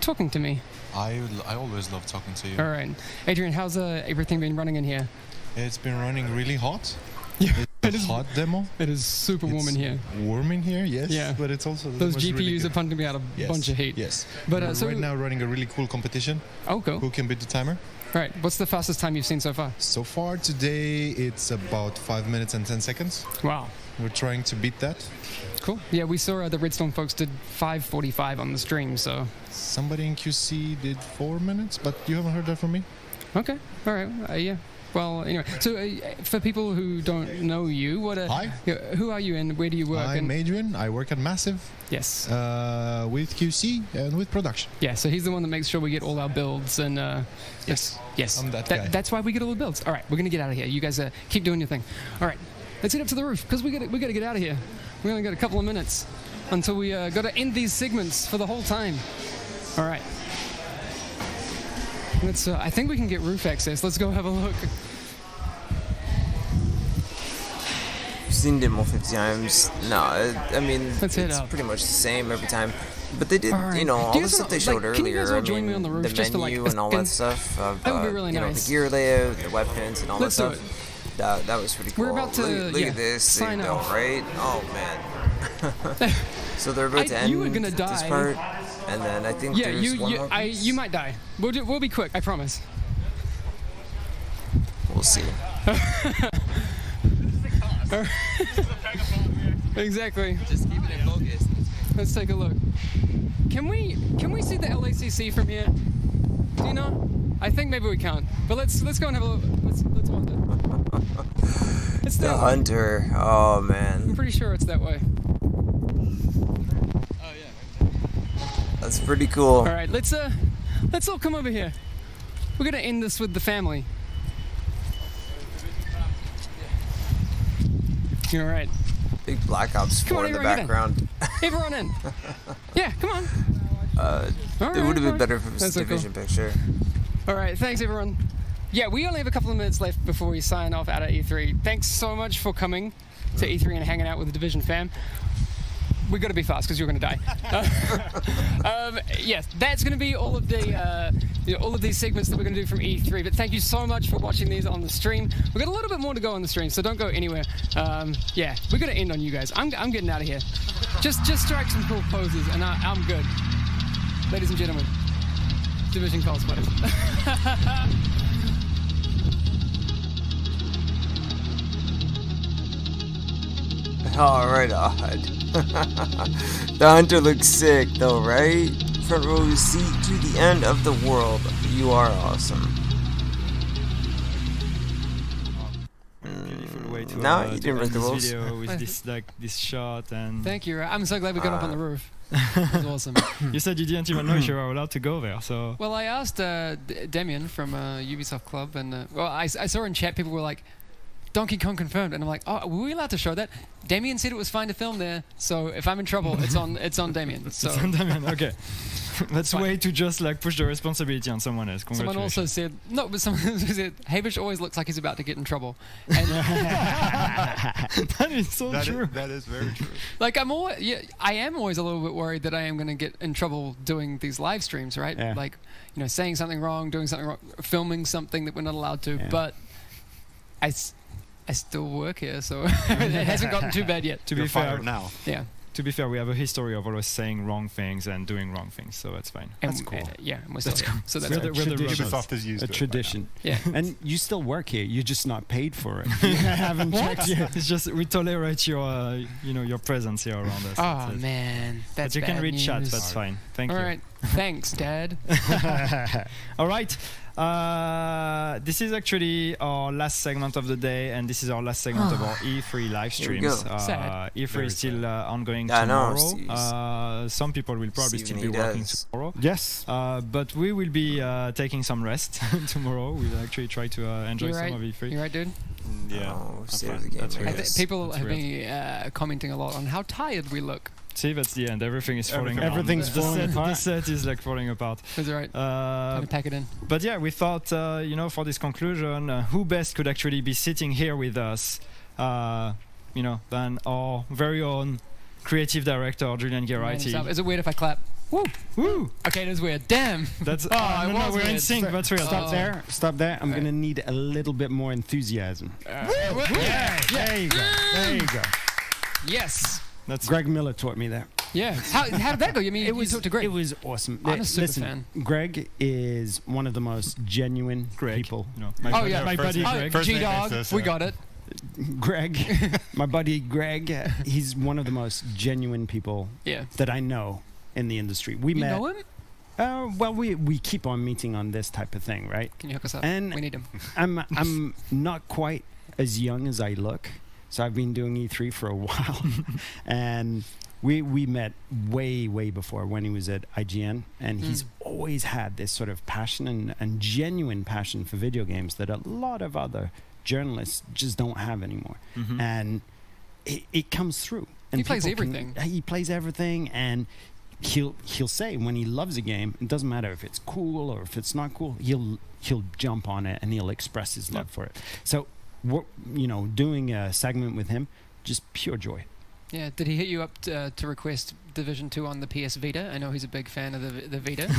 Talking to me. I always love talking to you. All right. Adrian, how's everything been running in here? It's been running really hot. Yeah. It's a hot demo. It is super warm in here. Warm in here, yes. Yeah. But it's also... Those GPUs really are pumping me out a bunch of heat. Yes. But we're right now running a really cool competition. Oh, cool. Who can beat the timer? Right. What's the fastest time you've seen so far? So far today, it's about 5 minutes and 10 seconds. Wow. We're trying to beat that. Cool. Yeah, we saw the Redstone folks did 5:45 on the stream, so... Somebody in QC did 4 minutes, but you haven't heard that from me? Okay. All right. Yeah. Well, anyway, so for people who don't know you, who are you and where do you work? I'm Adrian. I work at Massive. Yes. With QC and with production. Yeah, so he's the one that makes sure we get all our builds and yes. I'm that guy. That's why we get all the builds. All right, we're gonna get out of here. You guys keep doing your thing. All right, let's head up to the roof because we got to get out of here. We only got a couple of minutes until we got to end these segments for the whole time. All right. Let's. I think we can get roof access. Let's go have a look. I've seen it more 50 times. No, I mean it's pretty much the same every time. But they did, you know, all the stuff they showed earlier. Can you guys all join me on the roof the just menu to, like, and all that stuff. That would be really you nice. know, the gear layout, the weapons, and all Let's that stuff. That was pretty cool. We're about to look at this. sign there you go, off. right? Oh man. So they're about to end you were gonna die. this part, and then I think there's one more piece. You might die. We'll be quick. I promise. We'll see. Exactly. Just keep it in focus. Let's take a look. Can we see the LACC from here? Do you know? I think maybe we can't. But let's go and have a look. Let's wander. It's the Hunter. Oh man. I'm pretty sure it's that way. Oh yeah. That's pretty cool. All right, let's all come over here. We're gonna end this with the family. All right. Big Black Ops 4 in the background. Everyone in. Yeah, come on. It would have been better if it was a Division picture. All right, thanks everyone. Yeah, we only have a couple of minutes left before we sign off out of E3. Thanks so much for coming to E3 and hanging out with the Division fam. We got to be fast because you're going to die. Yes, that's going to be all of the all of these segments that we're going to do from E3. But thank you so much for watching these on the stream. We've got a little bit more to go on the stream, so don't go anywhere. Yeah, we're going to end on you guys. I'm getting out of here. Just strike some cool poses, and I'm good. Ladies and gentlemen, Division cosplayers. Alright, the Hunter looks sick though, right? Front row seat to the end of the world. You are awesome. No, you didn't break the rules. Video with this shot and. Thank you. I'm so glad we got up on the roof. It was awesome. You said you didn't even know if you were allowed to go there, so. Well, I asked Damien from Ubisoft Club, and well, I saw in chat people were like, Donkey Kong confirmed, and I'm like, oh, were we allowed to show that? Damien said it was fine to film there, so if I'm in trouble, it's on Damien. So. It's on Damien. Okay. That's way to just like push the responsibility on someone else. Someone also said no, but someone said Havish always looks like he's about to get in trouble. And that is so true. That is very true. Like I am always a little bit worried that I am going to get in trouble doing these live streams, right? Yeah. Like, saying something wrong, doing something wrong, filming something that we're not allowed to. Yeah. But I still work here, so it hasn't gotten too bad yet. To be fair, now. Yeah. To be fair, we have a history of always saying wrong things and doing wrong things, so that's fine. And that's cool. Yeah, we're still that's cool. So that's Ubisoft is used a tradition. Yeah. And you still work here. You're just not paid for it. You haven't checked yet. It's just we tolerate your your presence here around us. Oh man, that's but you can read news. chat. That's fine. Thank you. All right. Thanks, Dad. All right. This is actually our last segment of the day, and this is our last segment of our E3 live streams. E3 is still ongoing tomorrow. Some people will probably still be working tomorrow. Yes. But we will be taking some rest tomorrow. We'll actually try to enjoy some of E3. You right, dude? Yeah. That's people have been commenting a lot on how tired we look. See, that's the end. Everything is falling apart. Everything's falling apart. The set is like falling apart. That's right. Kind of pack it in. But yeah, we thought, for this conclusion, who best could actually be sitting here with us, than our very own creative director, Julian Geraghty. Is it weird if I clap? Woo! Woo! Okay, that's weird. Damn! That's no, we're in sync. That's real. Stop there. I'm gonna need a little bit more enthusiasm. Yeah. There you go. There you go. Yes. That's Greg Miller taught me that. Yeah. How did that go? I mean, you talked to Greg. It was awesome. I'm a super fan. Greg is one of the most genuine people. My buddy Greg. G-Dog. We got it. Greg, my buddy Greg, he's one of the most genuine people that I know in the industry. We met. You know him? Well, we keep on meeting on this type of thing, right? Can you hook us up? And we need him. I'm not quite as young as I look, so I've been doing E3 for a while, and we met way before when he was at IGN, and he's always had this sort of passion and genuine passion for video games that a lot of other journalists just don't have anymore, and it comes through. And he plays everything. He plays everything, and he'll say when he loves a game, it doesn't matter if it's cool or if it's not cool, he'll jump on it and he'll express his love for it. So, doing a segment with him, just pure joy. Yeah, did he hit you up to request Division 2 on the PS Vita? I know he's a big fan of the Vita.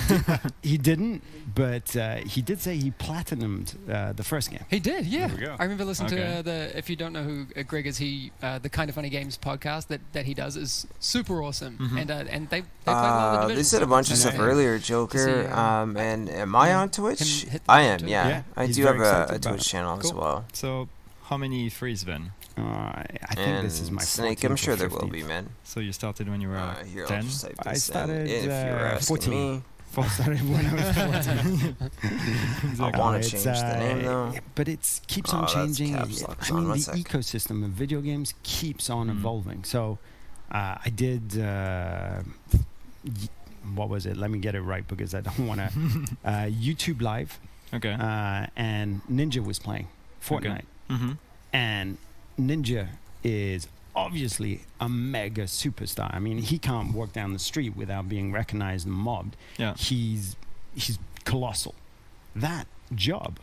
He didn't, but he did say he platinumed the first game. He did, yeah. There we go. I remember listening to if you don't know who Greg is, the Kind of Funny Games podcast that he does is super awesome, and they play a lot of the Division. They said a bunch of stuff earlier, Joker. And am I on Twitch? I am, yeah. I do have a Twitch channel as well. So, how many E3s then? I think this is my Snake. I'm sure there will be, man. So you started when you were 10? I started if you're asking 14. me. I started when I was 14. I want to change the name though. But it keeps on changing. I mean, the ecosystem of video games keeps on evolving. So I did, what was it? Let me get it right because I don't want to. YouTube Live. Okay. And Ninja was playing Fortnite. Okay. And Ninja is obviously a mega superstar. I mean, he can't walk down the street without being recognized and mobbed. Yeah. He's colossal. That job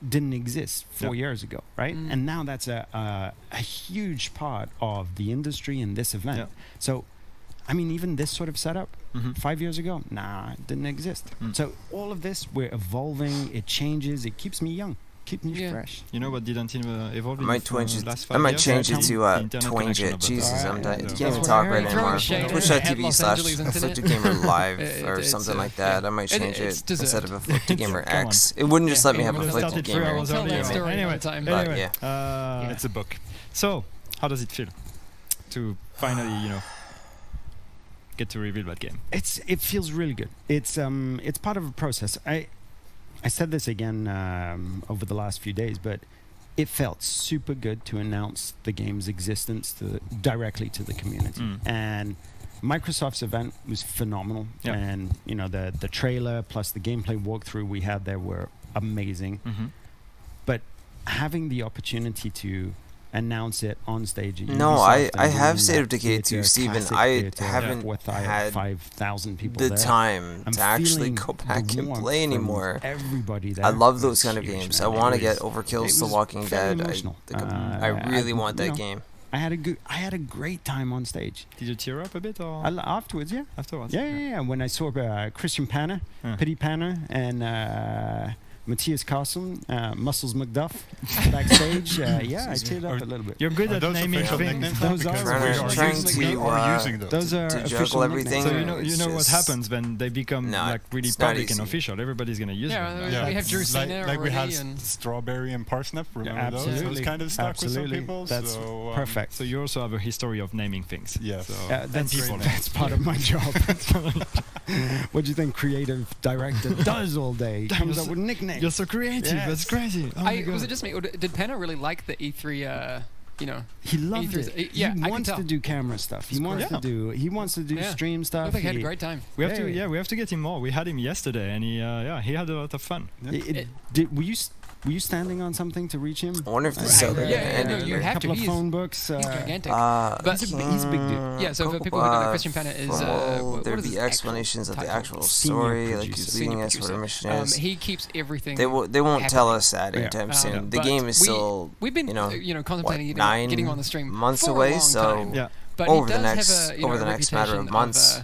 didn't exist 4 years ago, right? And now that's a huge part of the industry and this event. Yeah. So, I mean, even this sort of setup 5 years ago, it didn't exist. So all of this, we're evolving, it changes, it keeps me young. Keep me fresh. You know what didn't evolve in the last 5 years? I might change it to Twinge it. Jesus, I'm done. You can't even talk right anymore. Twitch.tv/AfflictedGamer Live or something like that. I might change it instead of AfflictedGamer X. It wouldn't just let me have AfflictedGamer. Anyway, yeah. It's a book. So, how does it feel to finally, get to reveal that game? It feels really good. It's part of a process. I said this again over the last few days, but it felt super good to announce the game's existence directly to the community. And Microsoft's event was phenomenal. Yep. And, the trailer plus the gameplay walkthrough we had there were amazing. But having the opportunity to announce it on stage at Ubisoft I have State of Decay 2, Steven. I haven't had 5,000 people the time to actually go back and play anymore. Everybody there. I love those kind of games. I want to get Overkill's The Walking Dead. I really want that game. I had a great time on stage. Did you tear up a bit or afterwards? Yeah. Afterwards. Yeah. When I saw Christian Panner, Pity Panner, and Matthias Carlson, Muscles McDuff backstage. I teared up a little bit. You're good at naming things. Those are to juggle everything. So you know what happens when they become really public and official. Everybody's gonna use them. Yeah, we have Drew Cena like we had strawberry and parsnip. Remember those? Those kind of stuck with some people. That's perfect. So you also have a history of naming things. Yes. That's part of my job. What do you think creative director does all day? Comes up with nicknames. You're so creative. Yes. That's crazy. Was it just me, or did Panner really like the E3? He loved it. He wants to do camera stuff. He wants to do stream stuff. I think he had a great time. We have to get him more. We had him yesterday, and he had a lot of fun. Were you standing on something to reach him? I wonder if this is so you have a couple of phone books. He's gigantic. But he's a big dude. Yeah, so for people who don't know, Christian Panner is... there'd be explanations of the actual story, like he's leading us, what our mission is. He keeps everything They won't tell us that anytime soon. The game is still, we've been, contemplating 9 getting on the stream months for away, a long so time. But over the next matter of months...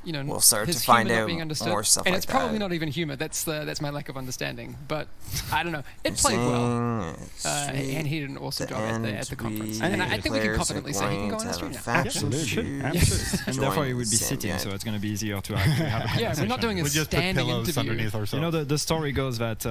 we'll start to find out more stuff and like it's probably not even humor. That's my lack of understanding. But I don't know. It played well, and he did an awesome job at the conference. And I think we can confidently say he can go on the stream now. Absolutely. And therefore he would be sitting, so it's going to be easier to actually have a conversation. Yeah, we're not doing a standing interview. Underneath ourselves. The story goes that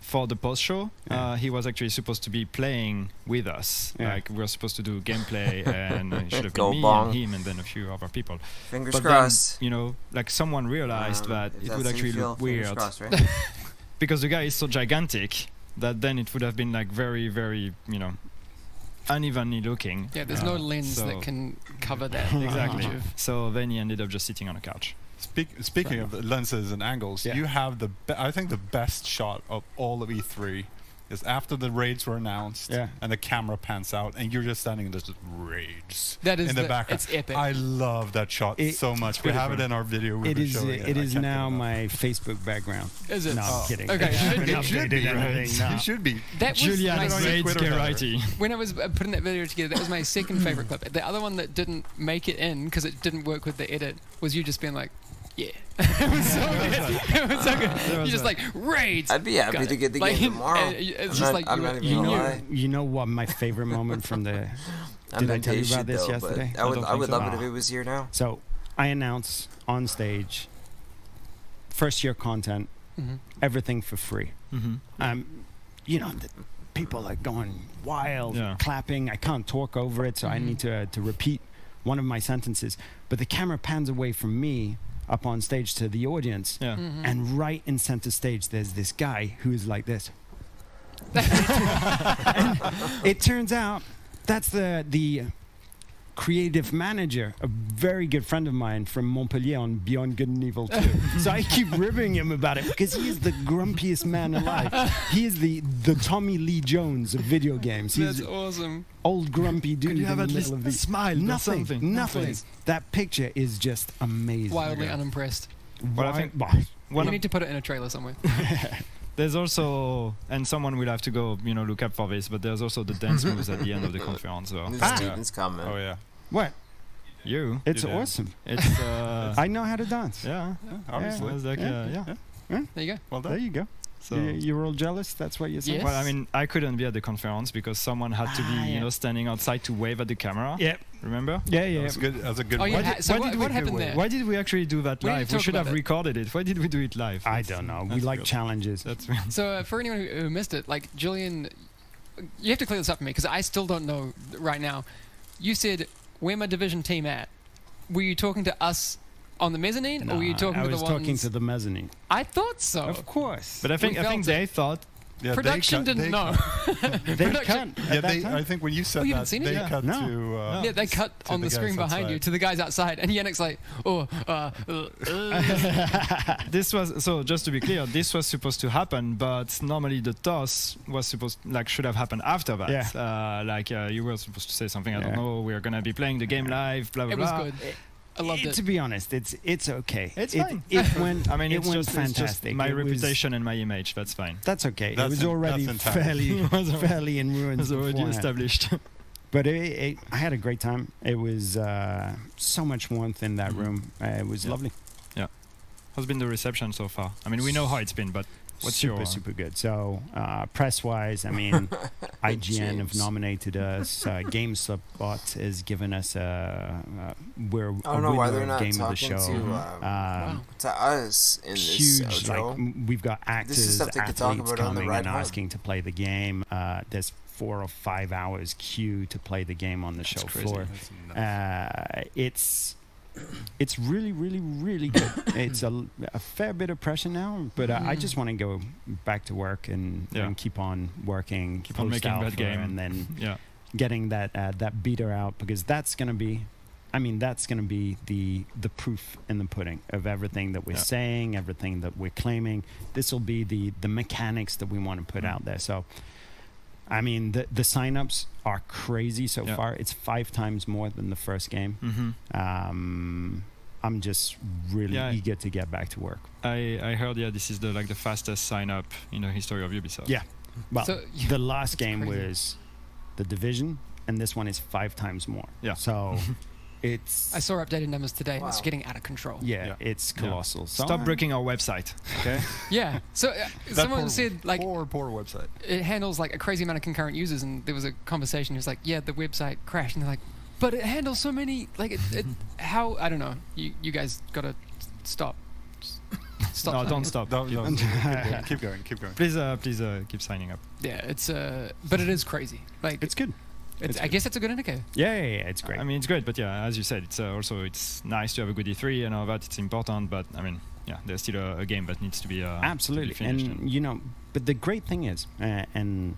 for the post show, he was actually supposed to be playing with us. Like we were supposed to do gameplay, and it should have been me and him, and then a few other people. Fingers crossed. Then, you know, like someone realized that it would actually look weird right? because the guy is so gigantic that then it would have been like very, very, you know, unevenly looking. Yeah, there's no lens that can cover that. Exactly. So then he ended up just sitting on a couch. Speaking of lenses and angles, you have I think the best shot of all of E3 is after the raids were announced, and the camera pans out, and you're just standing in this raids in the background. It's epic. I love that shot so much. We have it in our video. It is now my Facebook background. Is it? No, I'm kidding. Okay, it should be. It should be. That was Julian raids Geraghty. When I was putting that video together, that was my second favorite clip. The other one that didn't make it in because it didn't work with the edit was you just being like, yeah. It was so good. It was so good. You're just like, raids. I'd be happy to get the game tomorrow. It's just like, you know what my favorite moment from the... Did I tell you about this yesterday? I would love it if it was here now. So I announce on stage, first year content, everything for free. You know, people are going wild, clapping. I can't talk over it, so I need to repeat one of my sentences. But the camera pans away from me up on stage to the audience, and right in center stage there's this guy who's like this. And it turns out that's the creative manager, a very good friend of mine from Montpellier on Beyond Good and Evil 2. So I keep ribbing him about it because he is the grumpiest man alive. He is the Tommy Lee Jones of video games. He's That's awesome. Old grumpy dude in the middle of the smile. Nothing. That picture is just amazing. Wildly unimpressed. But I think we need to put it in a trailer somewhere. There's also, and someone will have to go, you know, look up for this, but there's also the dance moves at the end of the conference. So. Steven's coming. Oh yeah. What? You? It's awesome. It's. I know how to dance. Yeah. Obviously. Like, There you go. Well done. There you go. So you're all jealous? That's what you're saying? Yes. Well, I mean, I couldn't be at the conference because someone had to be, you know, standing outside to wave at the camera. Yeah. Remember? Yeah. That's good. That's a good. What happened there? Why did we actually do that live? We should have recorded it. Why did we do it live? I don't know. We like challenges. So for anyone who missed it, like Julian, you have to clear this up for me because I still don't know right now. You said, "Where my division team at?" Were you talking to us on the mezzanine, or were you talking to the ones? I was talking to the mezzanine. I thought so. Of course. But I think they thought. Yeah, production didn't know. They cut. I think when you said that, they cut to. Yeah, they cut on the screen behind you to the guys outside, and Yannick's like, This was so. Just to be clear, this was supposed to happen, but normally the toss was should have happened after that. Yeah. You were supposed to say something. I don't know. We're gonna be playing the game live. Blah blah blah. It was good. I loved it. To be honest, it's okay. It's fine. It went. I mean, it went fantastic. It's just my reputation and my image. That's fine. That's okay. It was already fairly in ruins. It was already established. But I had a great time. It was so much warmth in that room. It was lovely. Yeah. How's been the reception so far? I mean, we know how it's been, but what's super good. So press-wise, I mean, IGN have nominated us. GameSpot has given us we're I don't know why they're not game talking of the show. To us in huge, this like we've got actors, athletes coming and asking to play the game. There's 4 or 5 hours queue to play the game on the show floor. It's really, really, really good. It's a fair bit of pressure now, but I just want to go back to work and keep on working, keep on making that game, and then getting that beta out, because that's going to be, the proof in the pudding of everything that we're saying, everything that we're claiming. This will be the mechanics that we want to put out there. So, I mean, the signups are crazy so far. It's 5 times more than the first game. I'm just really eager to get back to work. I heard, this is the fastest sign up in the history of Ubisoft. Yeah. Well, the last game was The Division, and this one is 5 times more. Yeah. So it's... I saw updated numbers today. Wow. It's getting out of control. Yeah. It's colossal. So stop breaking our website, okay? Yeah. So someone said, like... Poor website. It handles, like, a crazy amount of concurrent users, and there was a conversation. It was like, yeah, the website crashed. And they're like, but it handles so many... Like, how... I don't know. You guys got to stop. stop. No, don't stop. Keep going. Please keep signing up. Yeah, it's but it is crazy. Like it's good. I guess it's a good indicator. Yeah, it's great. I mean, it's great, but yeah, as you said, it's also it's nice to have a good E3 and all that. It's important, but I mean, yeah, there's still a game that needs to be absolutely to be finished. And you know, but the great thing is, and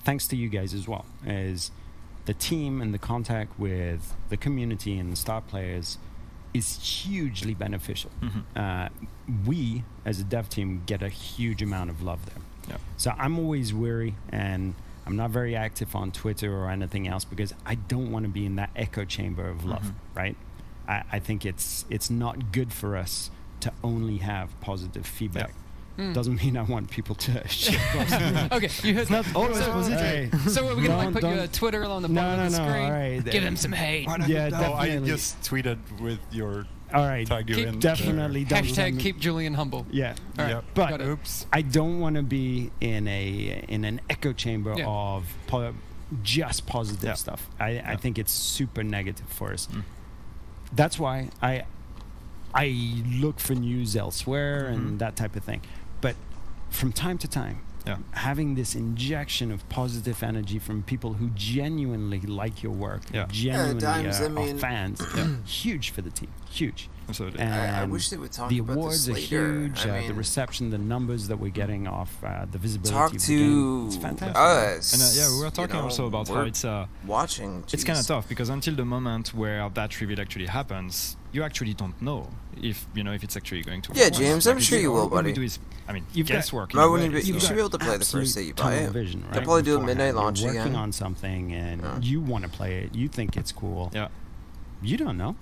thanks to you guys as well, is the team and the contact with the community and the star players is hugely beneficial. We, as a dev team, get a huge amount of love there. Yeah. So I'm always wary, and I'm not very active on Twitter or anything else because I don't want to be in that echo chamber of love, right? I think it's not good for us to only have positive feedback. Doesn't mean I want people to shit post. Okay, you heard not always positive. So we're gonna put your Twitter on the bottom of the screen. All right. Give them some hate. Yeah, definitely. I just tweeted with your. All right, definitely. Hashtag keep Julian humble. Yeah, all right. But I don't want to be in an echo chamber of just positive stuff. I think it's super negative for us. That's why I look for news elsewhere and that type of thing. But from time to time, having this injection of positive energy from people who genuinely like your work, genuinely are fans, huge for the team. Huge. Absolutely. I wish they would talk about awards this later. are huge. The reception, the numbers that we're getting off the visibility talk of the to game, it's fantastic. us. And we were talking also about how it's watching. It's kind of tough because until the moment where that reveal actually happens, you actually don't know if it's actually going to. Yeah, James, I'm sure you will, buddy. You've guesswork. You should be able to play the first day you buy it. Vision, right? They'll probably do a midnight launch You're again. working on something and you want to play it. You think it's cool. Yeah. You don't know.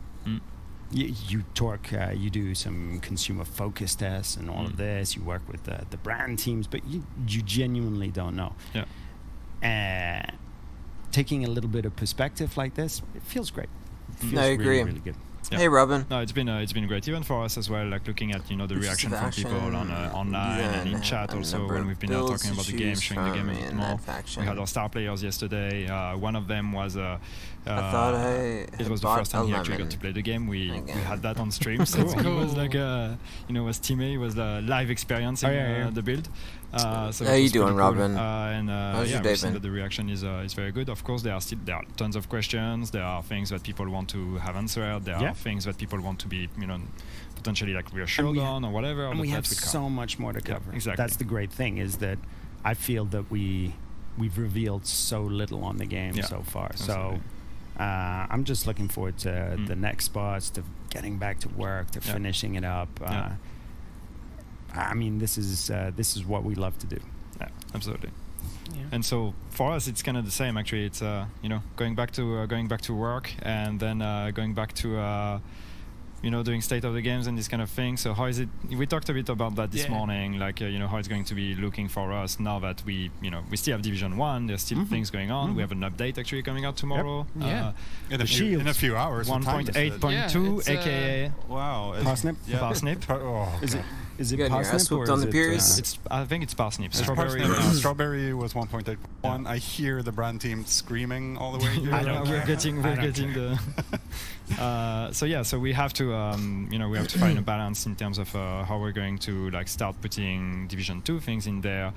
You you do some consumer focus tests and all of this. You work with the brand teams, but you genuinely don't know. Yeah. Taking a little bit of perspective like this, it feels great. It feels I agree. really, really good. Yeah. Hey, Robin. No, it's been great, even for us as well. Like looking at the reaction from people on online and in chat also when we've been talking about the game, showing the game a bit more. We had our star players yesterday. One of them was it was the first time he actually got to play the game. We had that on stream, so it was like was teammate, was the live experience in the build. How you doing, cool. Robin? We've seen that the reaction is very good. Of course, there are tons of questions. There are things that people want to have answered. There are things that people want to be, potentially like reassured on or whatever. And we have so much more to cover. Yeah, exactly. That's the great thing is that I feel that we've revealed so little on the game so far. Absolutely. So I'm just looking forward to the next spots, to getting back to work, to finishing it up. I mean, this is what we love to do. Yeah, absolutely. Yeah. And so for us, it's kind of the same. Actually, it's going back to work and then going back to doing state of the games and this kind of thing. So how is it? We talked a bit about that this morning, like how it's going to be looking for us now that we still have Division 1. There's still things going on. We have an update actually coming out tomorrow. Yep. In a few hours. 1.8.2, aka Parsnip. Parsnip. Is it Parsnip or on is the Pierce? It's I think it's Parsnip. Strawberry was 1.81. I hear the brand team screaming all the way here. I know we're getting the. So we have to we have to find a balance in terms of how we're going to start putting Division 2 things in there.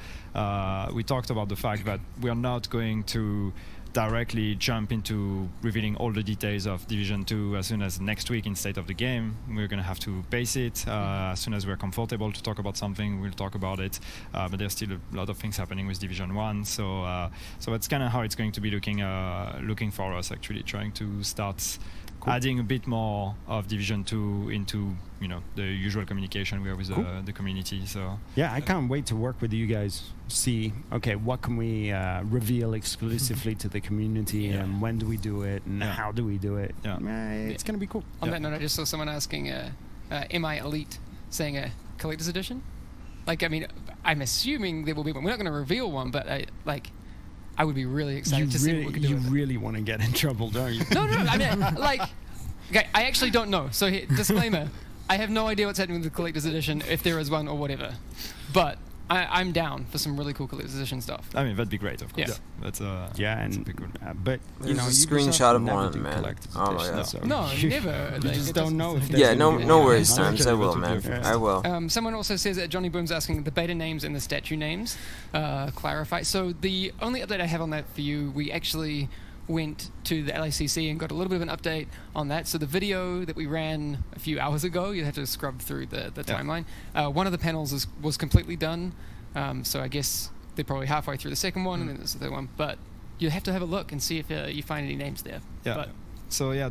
We talked about the fact that we are not going to directly jump into revealing all the details of Division 2 as soon as next week in State of the Game. We're going to have to pace it. As soon as we're comfortable to talk about something, we'll talk about it. But there's still a lot of things happening with Division 1. So that's kind of how it's going to be looking for us, actually, trying to start adding a bit more of Division 2 into the usual communication we have with the community. So yeah, I can't wait to work with you guys. See, okay, what can we reveal exclusively to the community, and when do we do it, and how do we do it? It's gonna be cool. On that note, I just saw someone asking, "Am I Elite?" saying a collector's edition. Like, I mean, I'm assuming there will be one. We're not going to reveal one, but I would be really excited to see what we can do. You really want to get in trouble, don't you? No. I mean, okay, I actually don't know. So, disclaimer: I have no idea what's happening with the collector's edition, if there is one or whatever. But I'm down for some really cool collector's edition stuff. I mean, that'd be great, of course. Yeah, and but you know, a screenshot of one, man. Oh my god. So no, never. You just don't know if no worries, Times. I will, man. I will. Someone also says that Johnny Boom's asking the beta names and the statue names. Clarify. So the only update I have on that for you, we actually went to the LACC and got a little bit of an update on that. So the video that we ran a few hours ago, you have to scrub through the timeline. One of the panels was completely done. So I guess they're probably halfway through the second one, and then there's the third one. But you have to have a look and see if you find any names there. Yeah. But so yeah,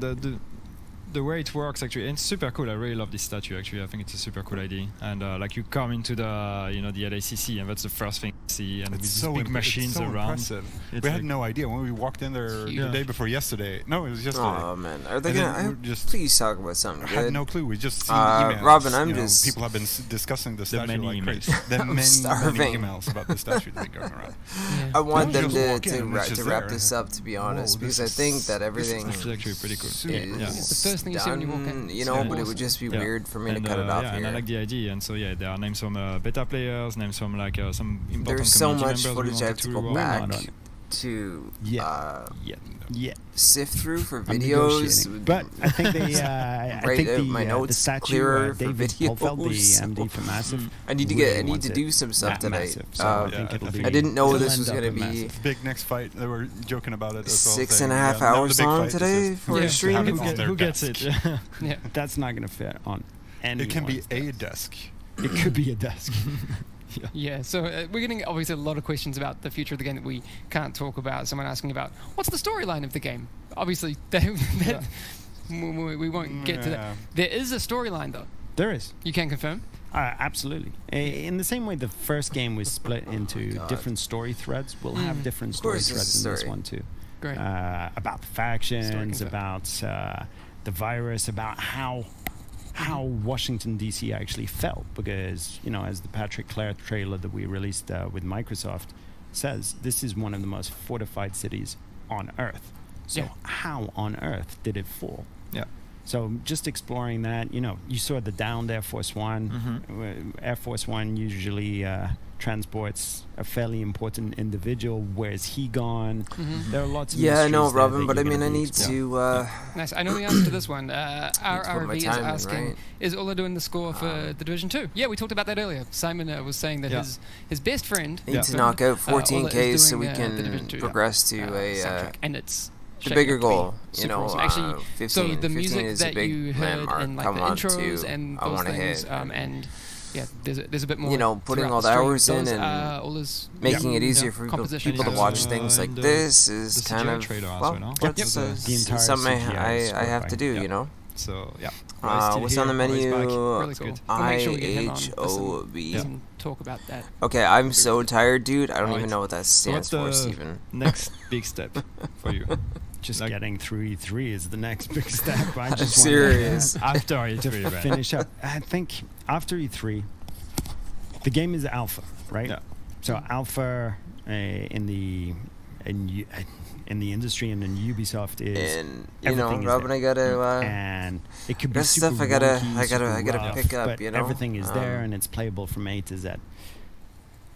the way it works actually, and it's super cool. I really love this statue. Actually, I think it's a super cool idea. And like you come into the the LACC, and that's the first thing you see. And it's with these big machines it's so around. Impressive. We had no idea when we walked in there the day before yesterday. No, it was yesterday. Oh man, are they gonna? Please talk about something. I had no clue. We just seen emails. Robin, I'm just people have been discussing the statue like crazy. I'm many starving. emails about the statue that are going around. I want them to wrap this up, to be honest, because I think that everything is actually pretty cool. It's the first thing you see when you walk in. You know, but it would just be weird for me to cut it off here. And I like the idea, and so there are names from beta players, names from like some important There's so much members footage I have to go back to sift through for videos. But I think they I think my notes the statue, clearer for David videos. Polfeld, the MD for Massive. I need to do some stuff tonight. I think it'll be. I didn't know this was gonna be big next fight. They were joking about it. 6.5 hours long today for a stream. Who gets it? Yeah, that's not gonna fit on any. It can be a desk. It could be a desk. Yeah, so we're getting obviously a lot of questions about the future of the game that we can't talk about. Someone asking about what's the storyline of the game. Obviously, we won't get to that. There is a storyline, though. There is. You can confirm? Absolutely. In the same way the first game was split into different story threads, we'll have different story threads in this one too. Great. About the factions, about the virus, about how Washington D.C. actually felt, because as the Patrick Clare trailer that we released with Microsoft says, this is one of the most fortified cities on Earth. So how on Earth did it fall? Yeah. So just exploring that, you saw the downed Air Force One. Air Force One usually transports a fairly important individual. Where's he gone? There are lots of I know, Robin, but I mean, I need to. Nice. I know the answer to this one. Our RV is asking, is Ola doing the score for the Division 2? Yeah, we talked about that earlier. Simon was saying that his best friend needs to knock out 14K so we can progress to a. And it's the bigger goal, actually, 15, so the 15 music is that a big you heard landmark. in like the intros and those things, and there's a bit more. Putting all the hours in and making it easier for people to watch things like this is kind of something I have to do, So what's on the menu? Really cool. IHOB. Talk about that. Okay, I'm so tired, dude. I don't even know what that stands for, Steven. Next big step for you? Just getting through E3 is the next big step. I just serious. After E3, to finish up. I think after E3, the game is alpha, right? Yeah. So alpha in the industry and in Ubisoft is and everything Robin, I gotta and it could be that's super stuff I gotta pick up. But everything is there and it's playable from A to Z.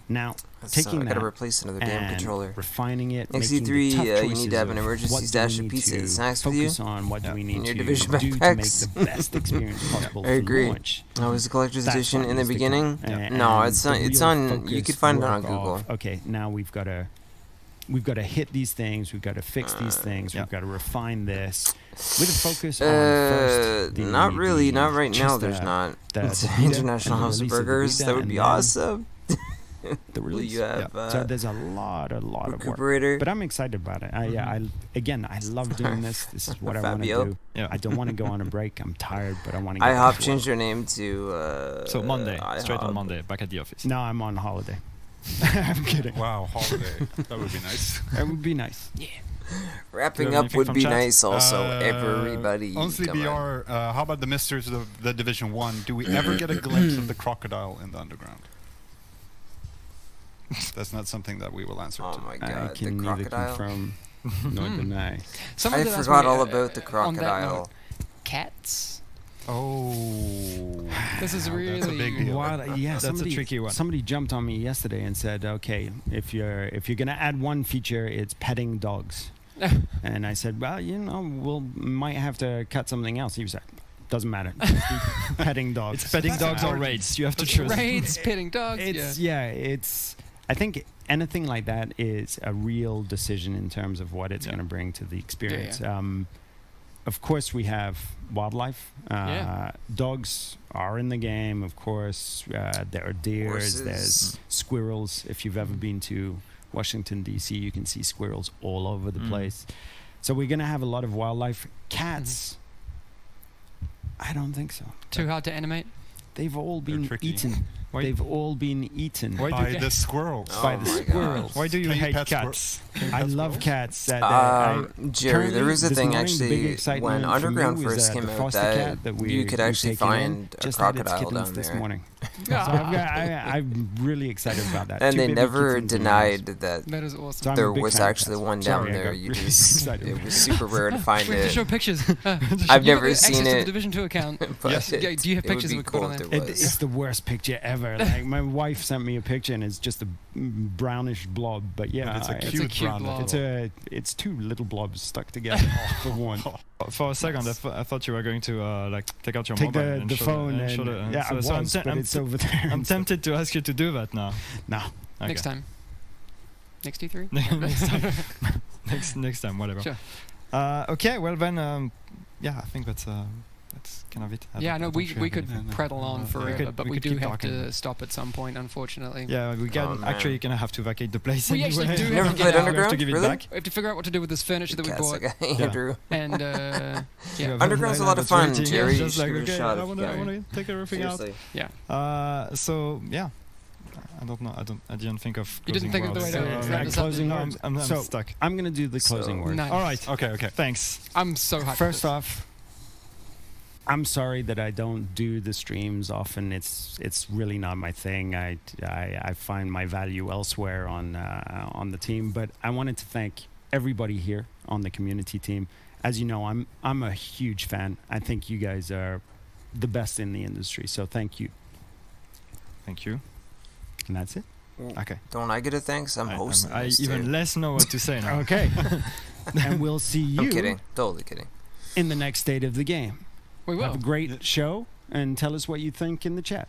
Now, taking I gotta replace another damn controller. Refining it. Next E3, you need to have an emergency stash of pizza and snacks with you. Focus on what do we need to do Division to make backpacks. the best experience possible. I agree. For launch. Oh, was the collector's edition in the beginning? No, it's not. It's on. You could find it on Google. Okay, now we've got to hit these things. We've got to fix these things. We've got to refine this with a focus on first. Not really. Not right now. There's not. It's International House of Burgers. That would be awesome. The release. So there's a lot of work. But I'm excited about it. I love doing this. This is what I want to do. I don't want to go on a break. I'm tired, but I want to. IHOP changed their name to. So Monday, straight on Monday, back at the office. No, I'm on holiday. I'm kidding. Wow, holiday. That would be nice. That would be nice. Yeah. Wrapping up would be nice also, everybody. Honestly, BR, how about the mysteries of the Division 1? Do we ever get a glimpse of the crocodile in the underground? That's not something that we will answer to. My God, I can the neither crocodile. confirm nor deny. I forgot all about the crocodile. Cats? Oh, this is really that's a big deal. Yeah, that's a tricky one. Somebody jumped on me yesterday and said, "Okay, if you're gonna add one feature, it's petting dogs." And I said, "Well, might have to cut something else." He was like, "Doesn't matter. Petting dogs. It's petting dogs or raids. You have to choose. Raids, petting dogs. I think anything like that is a real decision in terms of what it's going to bring to the experience. Of course, we have wildlife. Dogs are in the game, of course. There are deer, there's squirrels. If you've ever been to Washington, D.C., you can see squirrels all over the place. So we're going to have a lot of wildlife. Cats, I don't think so. Too hard to animate? They've all been eaten. They've all been eaten by the squirrels. By the squirrels. Why do you hate cats? I love cats. Jerry, there was a thing actually when Underground first came out that you could actually find a crocodile down this there. morning. So I'm really excited about that. And they never denied that is awesome. there was actually one down there. You just it was super rare to find it. it. Show pictures. I've never seen it. To the Division 2 account. Do you have pictures of it? Cool it's the worst picture ever. Like my wife sent me a picture and it's just a brownish blob. But yeah, it's a cute blob. It's two little blobs stuck together for one. For a second, I thought you were going to take out your mobile and the phone and show it. Yeah, but it's over there. I'm tempted to ask you to do that now. No. Okay. Next time. Next E3? next time, whatever. Sure. Okay, well then, I think that's kind of it. We could prattle on forever, but we do have to stop at some point, unfortunately. Yeah, we actually gonna have to vacate the place. We actually do have to get Underground. We have to give it back. We have to figure out what to do with this furniture that we bought. Andrew. And Underground's a lot of fun, Jerry. Just like, I want to take everything out. Yeah. So yeah. I don't know. I didn't think of. You didn't think of the way to closing words. I'm stuck. I'm gonna do the closing words. Nice. All right. Okay. Thanks. I'm so happy. First off, I'm sorry that I don't do the streams often. It's really not my thing. I find my value elsewhere on the team. But I wanted to thank everybody here on the community team. As you know, I'm a huge fan. I think you guys are the best in the industry. So thank you. Thank you. And that's it. Okay. Don't I get a thanks? I'm hosting. I even less know what to say now. Okay. And we'll see you. I'm kidding. Totally kidding. In the next state of the game. We will. Have a great show and tell us what you think in the chat.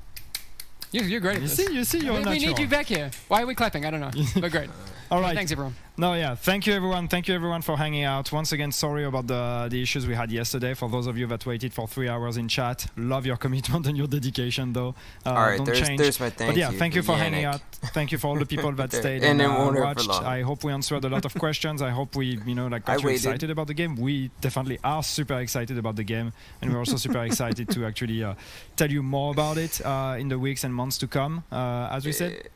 You're great at this. You see, you're natural. We need you back here. Why are we clapping? I don't know. But great. All right. Thanks, everyone. No, yeah. Thank you, everyone. Thank you, everyone, for hanging out. Once again, sorry about the issues we had yesterday. For those of you that waited for 3 hours in chat, love your commitment and your dedication, though. All right, don't there's change. my thank but yeah, you thank you for hanging out. Thank you for all the people that stayed and watched. I hope we answered a lot of questions. I hope we, got you excited about the game. We definitely are super excited about the game, and we're also super excited to actually tell you more about it in the weeks and months to come. As we said.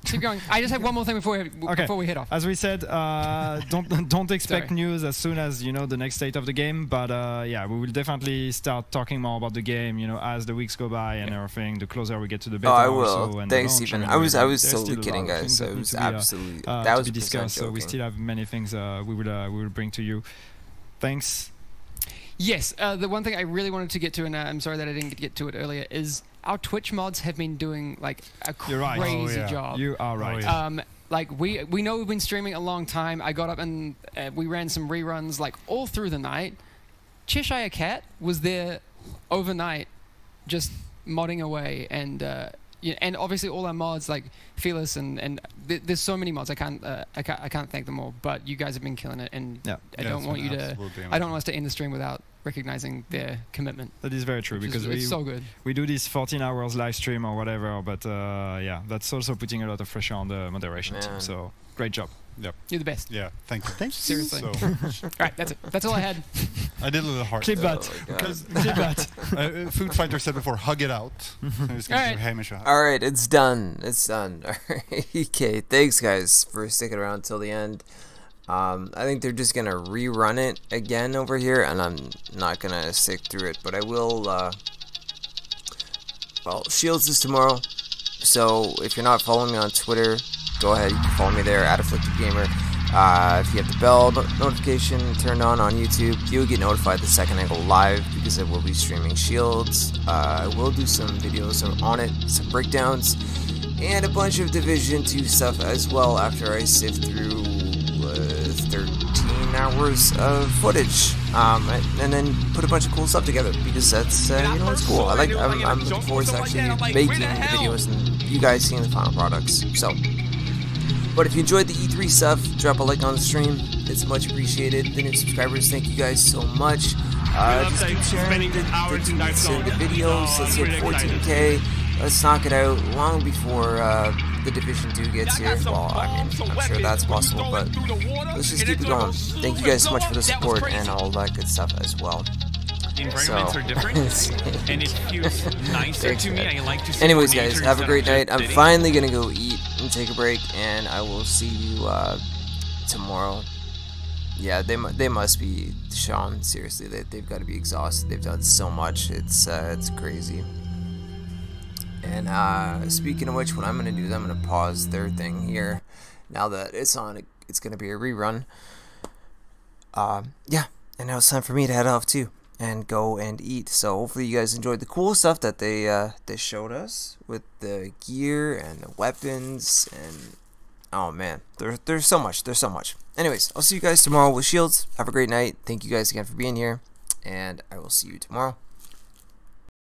Keep going. I just have one more thing before we head off. As we said, don't expect news as soon as the next state of the game. But we will definitely start talking more about the game. As the weeks go by and everything. The closer we get to the beta. Oh, I will. Thanks, Stephen. I was totally kidding, guys. It was absolutely that was discussed. So we still have many things we will bring to you. Thanks. Yes, the one thing I really wanted to get to, and I'm sorry that I didn't get to it earlier, is our Twitch mods have been doing like a crazy job. You are right. We know we've been streaming a long time. I got up and we ran some reruns like all through the night. Cheshire Cat was there overnight, just modding away, and obviously all our mods like Fearless and there's so many mods. I can't thank them all, but you guys have been killing it, and I don't want us to end the stream without recognizing their commitment. That is very true, because it's so good. We do this 14 hours live stream or whatever, but that's also putting a lot of pressure on the moderation team. So great job. Yep. You're the best. Yeah, thank you. Thanks. Seriously. All right, that's it. That's all I had. I did a little hard. Clip that. Clip that. Food Fighter said before, hug it out. All right, it's done. It's done. All right. Okay, thanks guys for sticking around till the end. I think they're just gonna rerun it again over here, and I'm not gonna stick through it, but I will. Well, Shields is tomorrow, so if you're not following me on Twitter, go ahead, you can follow me there, @AfflictedGamer. If you have the bell notification turned on YouTube, you'll get notified the second I go live, because I will be streaming Shields. I will do some videos on it, some breakdowns, and a bunch of Division 2 stuff as well after I sift through 13 hours of footage, and then put a bunch of cool stuff together, because that's, it's cool. I'm looking forward to actually making the videos and you guys seeing the final products. So, but if you enjoyed the E3 stuff, drop a like on the stream. It's much appreciated. The new subscribers, thank you guys so much. Just keep sharing the videos. Let's hit 14K. Let's knock it out long before the Division 2 gets here. Well, I mean, I'm sure that's possible, but let's just keep it going. Thank you guys so much for the support and all that good stuff as well. Environments are different, and it feels nicer to me. I like to see. Anyways, guys, have a great night. I'm finally gonna go eat and take a break, and I will see you tomorrow. Yeah, they must be, Sean. Seriously, they've got to be exhausted. They've done so much. It's crazy. And speaking of which, what I'm gonna do is I'm gonna pause their thing here. Now that it's on, it's gonna be a rerun. Yeah, and now it's time for me to head off too and go and eat. So hopefully you guys enjoyed the cool stuff that they showed us with the gear and the weapons, and oh man, there's so much. Anyways, I'll see you guys tomorrow with Shields. Have a great night. Thank you guys again for being here, and I will see you tomorrow.